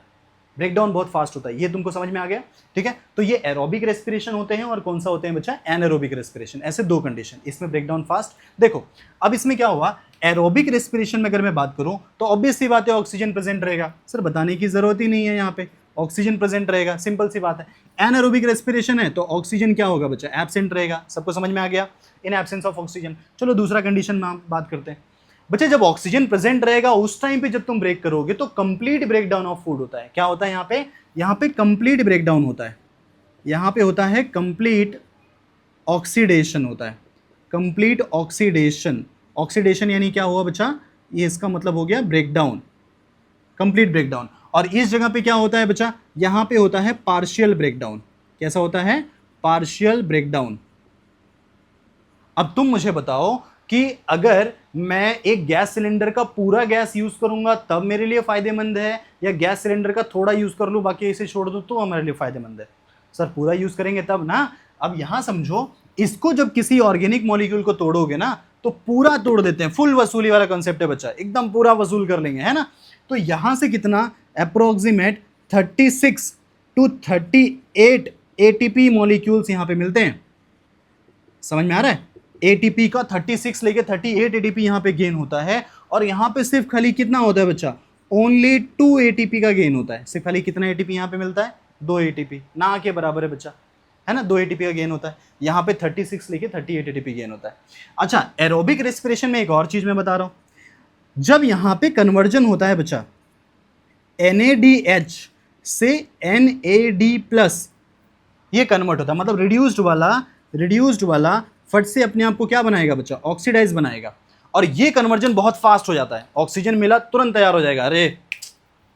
ब्रेकडाउन बहुत फास्ट होता है, ये तुमको समझ में आ गया, ठीक है। तो ये एरोबिक रेस्पिरेशन होते हैं और कौन सा होते हैं बच्चा, एनारोबिक रेस्पिरेशन। ऐसे 2 कंडीशन, इसमें ब्रेकडाउन फास्ट। देखो अब इसमें क्या हुआ, एरोबिक रेस्पिरेशन में अगर मैं बात करूं तो ऑब्वियस सी बात है ऑक्सीजन प्रेजेंट रहेगा, सर बताने की जरूरत ही नहीं है, यहाँ पे ऑक्सीजन प्रेजेंट रहेगा, सिंपल सी बात है। एनारोबिक रेस्पिरेशन है तो ऑक्सीजन क्या होगा बच्चा, एब्सेंट रहेगा, सबको समझ में आ गया, इन एब्सेंस ऑफ ऑक्सीजन। चलो दूसरा कंडीशन में हम बात करते हैं। बच्चे जब ऑक्सीजन प्रेजेंट रहेगा उस टाइम पे जब तुम ब्रेक करोगे तो कंप्लीट ब्रेकडाउन ऑफ फूड होता है। क्या होता है यहाँ पे कंप्लीट ब्रेकडाउन होता है, यहाँ पे होता है कंप्लीट ऑक्सीडेशन होता है, कंप्लीट ऑक्सीडेशन। ऑक्सीडेशन यानी क्या हुआ बच्चा, ये इसका मतलब हो गया ब्रेकडाउन, कंप्लीट ब्रेकडाउन। और इस जगह पे क्या होता है बच्चा, यहाँ पे होता है पार्शियल ब्रेकडाउन। कैसा होता है, पार्शियल ब्रेकडाउन। अब तुम मुझे बताओ कि अगर मैं एक गैस सिलेंडर का पूरा गैस यूज करूंगा तब मेरे लिए फायदेमंद है, या गैस सिलेंडर का थोड़ा यूज कर लूं बाकी इसे छोड़ दूं तो हमारे लिए फायदेमंद है। सर पूरा यूज करेंगे तब ना। अब यहां समझो, इसको जब किसी ऑर्गेनिक मॉलिक्यूल को तोड़ोगे ना तो पूरा तोड़ देते हैं, फुल वसूली वाला कॉन्सेप्ट है बच्चा, एकदम पूरा वसूल कर लेंगे, है ना। तो यहां से कितना, अप्रोक्सीमेट 36 to 38 एटीपी मॉलिक्यूल्स यहां पे मिलते हैं। समझ में आ रहा है, एटीपी का 36 लेके 38 एटीपी यहाँ पे गेन होता है। और यहाँ पे सिर्फ खाली कितना होता है बच्चा, ओनली 2 एटीपी का गेन होता है। सिर्फ खाली कितना एटीपी यहाँ पे मिलता है, 2 एटीपी, ना के बराबर है बच्चा, है ना। 2 एटीपी का गेन होता है, यहाँ पे 36 लेके 38 एटीपी गेन होता है। अच्छा एरोबिक रेस्पिरेशन में एक और चीज मैं बता रहा हूँ, जब यहाँ पे कन्वर्जन होता है बच्चा NADH से NAD+, ये कन्वर्ट होता है, मतलब रिड्यूस्ड वाला फट से अपने आप को क्या बनाएगा बच्चा, ऑक्सीडाइज बनाएगा। और ये कन्वर्जन बहुत फास्ट हो जाता है, ऑक्सीजन मिला तुरंत तैयार हो जाएगा, अरे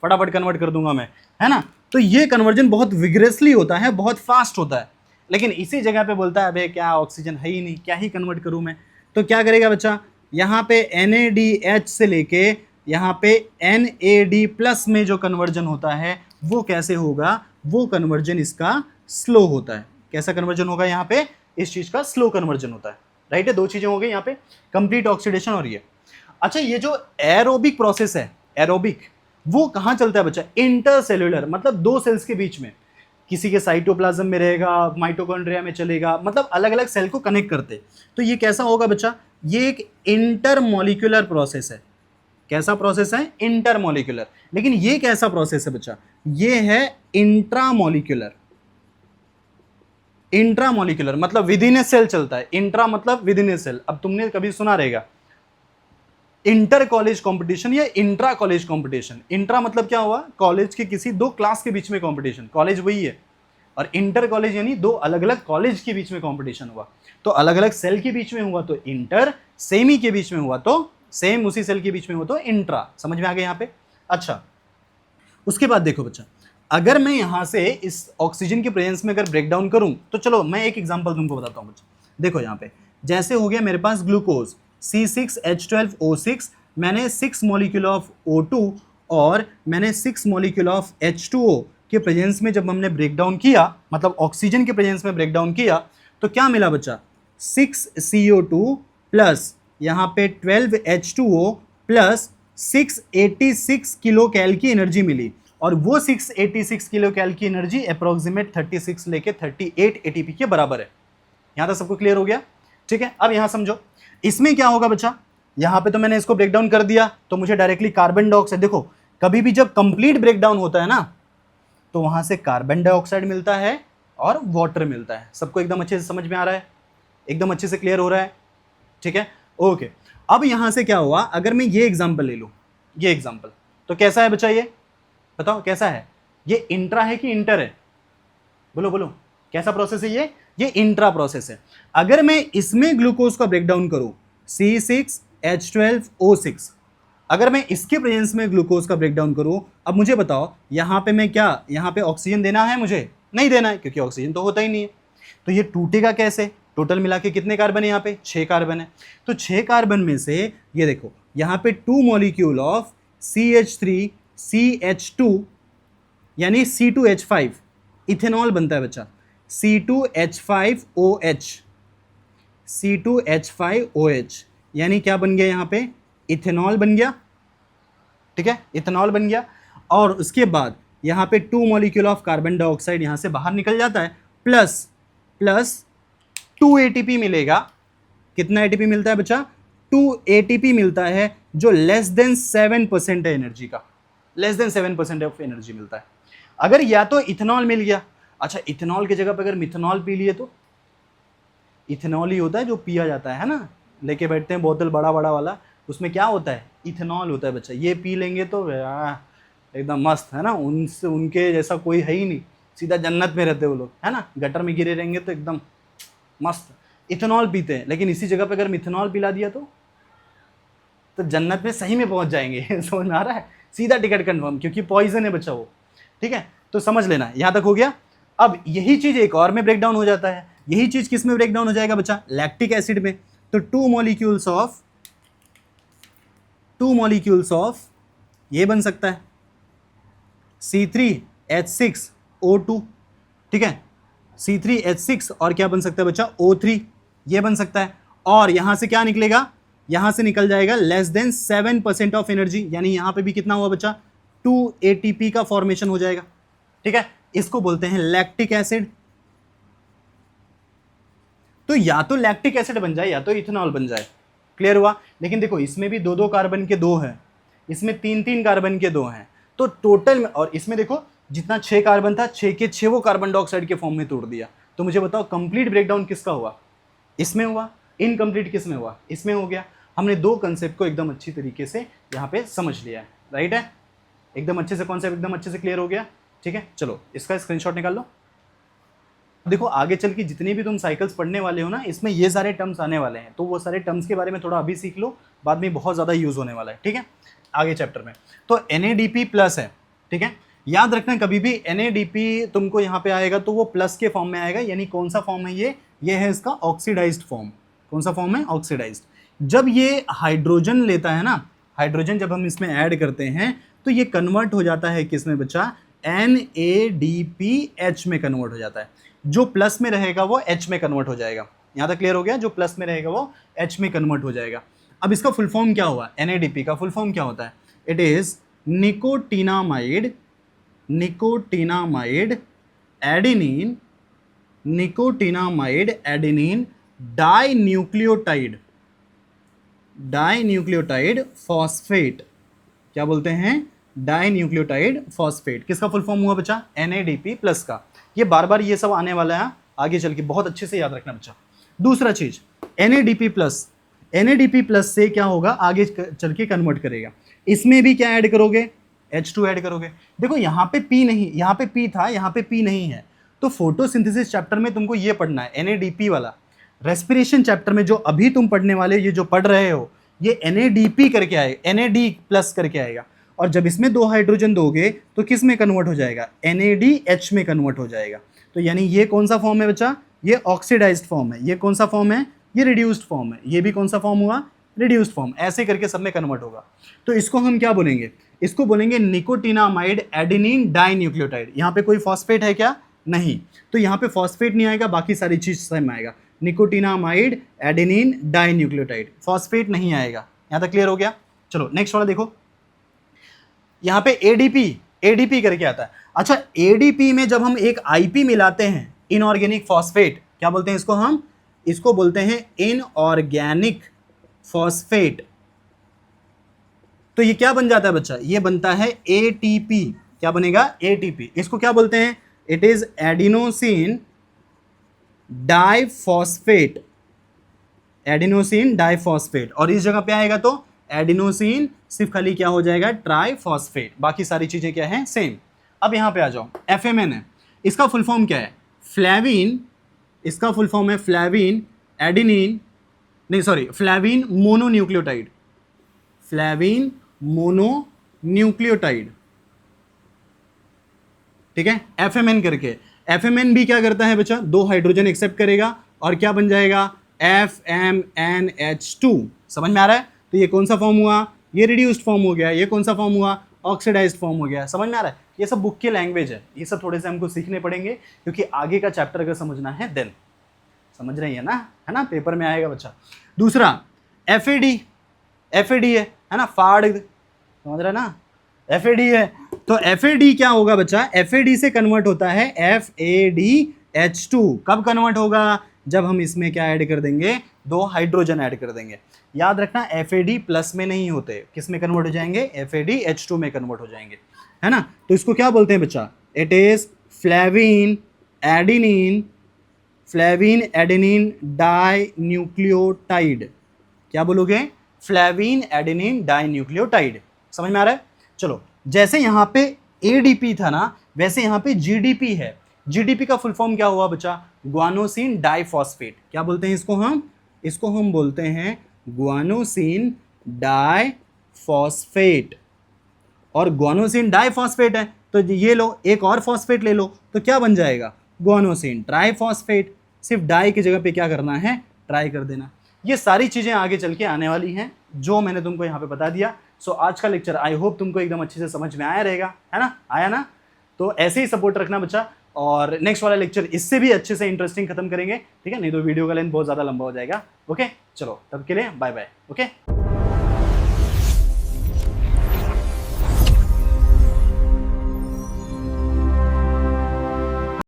फटाफट कन्वर्ट कर दूंगा मैं, है ना। तो ये कन्वर्जन बहुत विग्रेसली होता है, बहुत फास्ट होता है। लेकिन इसी जगह पे बोलता है अबे क्या ऑक्सीजन है ही नहीं, क्या ही कन्वर्ट करूं मैं। तो क्या करेगा बच्चा, यहाँ पे NADH से लेके यहाँ पे NAD+ में जो कन्वर्जन होता है वो कैसे होगा, वो कन्वर्जन इसका स्लो होता है। कैसा कन्वर्जन होगा यहाँ पे, इस चीज का स्लो कन्वर्जन होता है, राइट है। 2 चीजें हो गई यहाँ पे, कंप्लीट ऑक्सीडेशन और ये। अच्छा ये जो एरोबिक प्रोसेस है, एरोबिक, वो कहाँ चलता है बच्चा, इंटरसेल्यूलर, मतलब 2 सेल्स के बीच में, किसी के साइटोप्लाज्म में रहेगा, माइटोकॉन्ड्रिया में चलेगा, मतलब अलग अलग सेल को कनेक्ट करते। तो ये कैसा होगा बच्चा, ये एक इंटरमोलिकुलर प्रोसेस है। कैसा प्रोसेस है, इंटरमोलिकुलर। लेकिन ये कैसा प्रोसेस है बच्चा, ये है इंट्रामोलिकुलर। इंट्रामोलिकुलर मतलब विद इन ए सेल चलता है, इंट्रा मतलब विद इन ए सेल। अब तुमने कभी सुना रहेगा इंटर कॉलेज कंपटीशन या इंट्रा कॉलेज कंपटीशन। इंट्रा मतलब क्या हुआ, कॉलेज के किसी 2 क्लास के बीच में कंपटीशन, कॉलेज वही है। और इंटर कॉलेज यानी 2 अलग अलग कॉलेज के बीच में कंपटीशन हुआ, तो अलग अलग सेल के बीच में हुआ तो इंटर, सेम ही के बीच में हुआ तो सेम, उसी सेल के बीच में हुआ तो इंट्रा। समझ में आ गया यहाँ पे। अच्छा उसके बाद देखो बच्चा, अगर मैं यहाँ से इस ऑक्सीजन के प्रेजेंस में अगर ब्रेक डाउन करूँ तो चलो मैं एक एग्जांपल तुमको बताता हूँ बच्चा। देखो यहाँ पे जैसे हो गया मेरे पास ग्लूकोज C6H12O6, मैंने 6 मॉलिक्यूल ऑफ O2 और मैंने 6 मॉलिक्यूल ऑफ H2O के प्रेजेंस में जब हमने ब्रेक डाउन किया, मतलब ऑक्सीजन के प्रेजेंस में ब्रेक डाउन किया, तो क्या मिला बच्चा, 6 CO2 प्लस यहाँ पे 12 H2O प्लस 686 किलो कैल की एनर्जी मिली। और वो 686 किलो कैल की एनर्जी अप्रोक्सीमेट 36 लेके 38 एटीपी के बराबर है। यहां तक सबको क्लियर हो गया? ठीक है, अब यहां समझो इसमें क्या होगा बच्चा, यहां पे तो मैंने इसको ब्रेक डाउन कर दिया, तो मुझे डायरेक्टली कार्बन डाइऑक्साइड, देखो कभी भी जब कंप्लीट ब्रेक डाउन होता है ना तो वहां से कार्बन डाइऑक्साइड मिलता है और वाटर मिलता है। सबको एकदम अच्छे से समझ में आ रहा है? एकदम अच्छे से क्लियर हो रहा है? ठीक है, ओके। अब यहां से क्या हुआ, अगर मैं ये एग्जांपल ले लूं, ये एग्जांपल, तो कैसा है बच्चा, ये बताओ कैसा है? ये इंट्रा है कि इंटर है? बोलो बोलो, कैसा प्रोसेस है ये इंट्रा प्रोसेस है। अगर मैं इसमें ग्लूकोज का ब्रेक डाउन करूं C6H12O6, अगर मैं इसके प्रेजेंस में ग्लूकोज का ब्रेक डाउन करूं, अब मुझे बताओ यहां पे मैं क्या, यहां पे ऑक्सीजन देना है मुझे? नहीं देना है, क्योंकि ऑक्सीजन तो होता ही नहीं है। तो ये टूटेगा कैसे? टोटल मिला के कितने कार्बन है यहाँ पे? 6 कार्बन है। तो 6 कार्बन में से ये देखो यहाँ पे 2 मॉलिक्यूल ऑफ CH3CH2 यानी C2H5 इथेनॉल बनता है बच्चा, C2H5OH, C2H5OH यानी क्या बन गया यहाँ पे? इथेनॉल बन गया। ठीक है, इथेनॉल बन गया। और उसके बाद यहाँ पे 2 मॉलिक्यूल ऑफ कार्बन डाइऑक्साइड यहाँ से बाहर निकल जाता है, प्लस 2 एटीपी मिलेगा। कितना एटीपी मिलता है बच्चा? 2 एटीपी मिलता है, जो लेस देन 7% है एनर्जी का, लेस देन 7% ऑफ एनर्जी मिलता है। अगर या तो इथेनॉल मिल गया, अच्छा इथेनॉल की जगह पर अगर मिथेनॉल पी लिए तो, इथेनॉल ही होता है जो पिया जाता है ना, लेके बैठते हैं बोतल बड़ा बड़ा वाला, उसमें क्या होता है? इथेनॉल होता है बच्चा। ये पी लेंगे तो एकदम मस्त है ना, उनसे उनके जैसा कोई है ही नहीं, सीधा जन्नत में रहते वो लोग, है ना। गटर में गिरे रहेंगे तो एकदम मस्त इथेनॉल पीते हैं, लेकिन इसी जगह पे अगर मिथेनॉल पिला दिया तो जन्नत में सही में पहुंच जाएंगे। समझ में आ रहा है? सीधा टिकट कंफर्म, क्योंकि पॉइजन है बच्चा वो। ठीक है, तो समझ लेना, यहां तक हो गया। अब यही चीज एक और में ब्रेक डाउन हो जाता है। यही चीज किस में ब्रेक डाउन हो जाएगा बच्चा? लैक्टिक एसिड में। तो 2 मॉलिक्यूल्स ऑफ ये बन सकता है C3H6O2। ठीक है, C3H6 और क्या बन सकता है बच्चा? O3, ये बन सकता है। और यहां से क्या निकलेगा? यहां से निकल जाएगा लेस देन 7% ऑफ एनर्जी, यानी यहां पे भी कितना हुआ बच्चा? 2 ATP का फॉर्मेशन हो जाएगा। ठीक है, इसको बोलते हैं लैक्टिक एसिड। तो या तो लैक्टिक एसिड बन जाए या तो इथेनॉल बन जाए। क्लियर हुआ? लेकिन देखो इसमें भी 2-2 कार्बन के 2 हैं, इसमें 3-3 कार्बन के 2 हैं, तो टोटल में, और इसमें देखो जितना 6 कार्बन था 6 के 6 वो कार्बन डाइऑक्साइड के फॉर्म में तोड़ दिया। तो मुझे बताओ कंप्लीट ब्रेकडाउन किसका हुआ? इसमें हुआ। इनकम्प्लीट किस में हुआ? इसमें हो गया। हमने 2 कंसेप्ट को एकदम अच्छी तरीके से यहाँ पे समझ लिया है। राइट है? एकदम अच्छे से कॉन्सेप्ट एकदम अच्छे से क्लियर हो गया। ठीक है, चलो इसका स्क्रीनशॉट निकाल लो। देखो आगे चल के जितने भी तुम साइकिल्स पढ़ने वाले हो ना, इसमें ये सारे टर्म्स आने वाले हैं, तो वो सारे टर्म्स के बारे में थोड़ा अभी सीख लो, बाद में बहुत ज़्यादा यूज़ होने वाला है। ठीक है, आगे चैप्टर में। तो NADP प्लस है। ठीक है, याद रखना कभी भी NADP तुमको यहाँ पे आएगा तो वो प्लस के फॉर्म में आएगा, यानी कौन सा फॉर्म है ये है इसका ऑक्सीडाइज्ड फॉर्म। कौन सा फॉर्म है? ऑक्सीडाइज्ड। जब ये हाइड्रोजन लेता है ना, हाइड्रोजन जब हम इसमें ऐड करते हैं तो ये कन्वर्ट हो जाता है किस में बच्चा? NADPH में कन्वर्ट हो जाता है। जो प्लस में रहेगा वो H में कन्वर्ट हो जाएगा। यहाँ तक क्लियर हो गया? जो प्लस में रहेगा वो H में कन्वर्ट हो जाएगा। अब इसका फुल फॉर्म क्या हुआ? NADP का फुल फॉर्म क्या होता है? It is nicotinamide adenine dinucleotide phosphate. क्या बोलते हैं? Dinucleotide phosphate. किसका फुल फॉर्म हुआ बच्चा? NADP प्लस का। ये बार बार ये सब आने वाला है आगे चल के, बहुत अच्छे से याद रखना बच्चा। दूसरा चीज NADP प्लस से क्या होगा? आगे चल के कन्वर्ट करेगा। इसमें भी क्या ऐड करोगे? H2 ऐड करोगे। देखो यहाँ पे P नहीं, यहाँ पे P था, यहाँ पे P नहीं है, तो फोटोसिंथेसिस चैप्टर में तुमको ये पढ़ना है NADP वाला। रेस्पिरेशन चैप्टर में जो अभी तुम पढ़ने वाले, ये जो पढ़ रहे हो, ये NADP करके आएगा, NAD प्लस करके आएगा। और जब इसमें 2 हाइड्रोजन दोगे तो किस में कन्वर्ट हो जाएगा? NADH में कन्वर्ट हो जाएगा। तो यानी ये कौन सा फॉर्म है बच्चा? ये ऑक्सीडाइज्ड फॉर्म है। ये कौन सा फॉर्म है? ये रिड्यूस्ड फॉर्म है। ये भी कौन सा फॉर्म हुआ? Reduced form. ऐसे करके सब में कन्वर्ट होगा। तो इसको हम क्या बोलेंगे? इसको बोलेंगे निकोटिनामाइड एडेनिन डाइन्यूक्लियोटाइड। यहाँ पे कोई फॉस्फेट है क्या? नहीं, तो यहाँ पे फॉस्फेट नहीं आएगा, बाकी सारी चीज सेम आएगा। निकोटिनामाइड एडेनिन डाइन्यूक्लियोटाइड, फॉस्फेट नहीं आएगा। यहाँ तक क्लियर हो गया? चलो नेक्स्ट वाला देखो। यहाँ पे एडीपी करके आता है। अच्छा, एडीपी में जब हम एक आईपी मिलाते हैं, इनऑर्गेनिक फॉस्फेट, क्या बोलते हैं इसको हम? इसको बोलते हैं इनऑर्गेनिक फॉस्फेट। तो ये क्या बन जाता है बच्चा? ये बनता है एटीपी। क्या बनेगा? एटीपी। इसको क्या बोलते हैं? It is adenosine diphosphate. Adenosine diphosphate. और इस जगह पे आएगा तो एडिनोसिन सिर्फ खाली क्या हो जाएगा? ट्राइफॉस्फेट। बाकी सारी चीजें क्या है? सेम। अब यहां पे आ जाओ, एफएमएन है, इसका फुल फॉर्म क्या है? फ्लेविन। इसका फुल फॉर्म है फ्लेविन एडिनिन, नहीं sorry, flavin mononucleotide. Flavin mononucleotide, ठीक है, एफएमएन करके। एफएमएन भी क्या करता है बच्चा? 2 हाइड्रोजन एक्सेप्ट करेगा और क्या बन जाएगा? FMNH2। समझ में आ रहा है? तो ये कौन सा फॉर्म हुआ? ये रिड्यूस्ड फॉर्म हो गया। ये कौन सा फॉर्म हुआ? ऑक्सीडाइज्ड फॉर्म हो गया। समझ में आ रहा है? ये सब बुक के लैंग्वेज है, ये सब थोड़े से हमको सीखने पड़ेंगे, क्योंकि आगे का चैप्टर अगर समझना है देन। समझ रही है ना? पेपर में आएगा बच्चा। दूसरा FAD। FAD है ना, फाड़, समझ रहा है ना? FAD है। तो FAD क्या होगा बच्चा? FAD से कन्वर्ट होता है FADH2। कब कन्वर्ट होगा? जब हम इसमें क्या ऐड कर देंगे? 2 हाइड्रोजन ऐड कर देंगे। याद रखना, FAD प्लस में नहीं होते, किस में कन्वर्ट हो जाएंगे? FADH2 में कन्वर्ट हो जाएंगे, है ना? तो इसको क्या बोलते हैं बच्चा? It is flavin adenine, flavin adenine dinucleotide. क्या बोलोगे? Flavin adenine dinucleotide. समझ में आ रहा है? चलो, जैसे यहां पे एडीपी था ना, वैसे यहां पे जीडीपी है। जीडीपी का फुल फॉर्म क्या हुआ बच्चा? Guanosine diphosphate. क्या बोलते हैं इसको हम? इसको हम बोलते हैं ग्वानोसिन डाइफॉस्फेट। और ग्वानोसिन डाइफॉस्फेट है तो ये लो, एक और फॉस्फेट ले लो, तो क्या बन जाएगा? Guanosine triphosphate. सिर्फ डाई की जगह पे क्या करना है? ट्राई कर देना। ये सारी चीजें आगे चल के आने वाली हैं, जो मैंने तुमको यहाँ पे बता दिया। सो आज का लेक्चर आई होप तुमको एकदम अच्छे से समझ में आया रहेगा, है ना? आया ना? तो ऐसे ही सपोर्ट रखना बच्चा, और नेक्स्ट वाला लेक्चर इससे भी अच्छे से इंटरेस्टिंग खत्म करेंगे, ठीक है? नहीं तो वीडियो का लेंथ बहुत ज़्यादा लंबा हो जाएगा। ओके, चलो तब के लिए बाय बाय। ओके।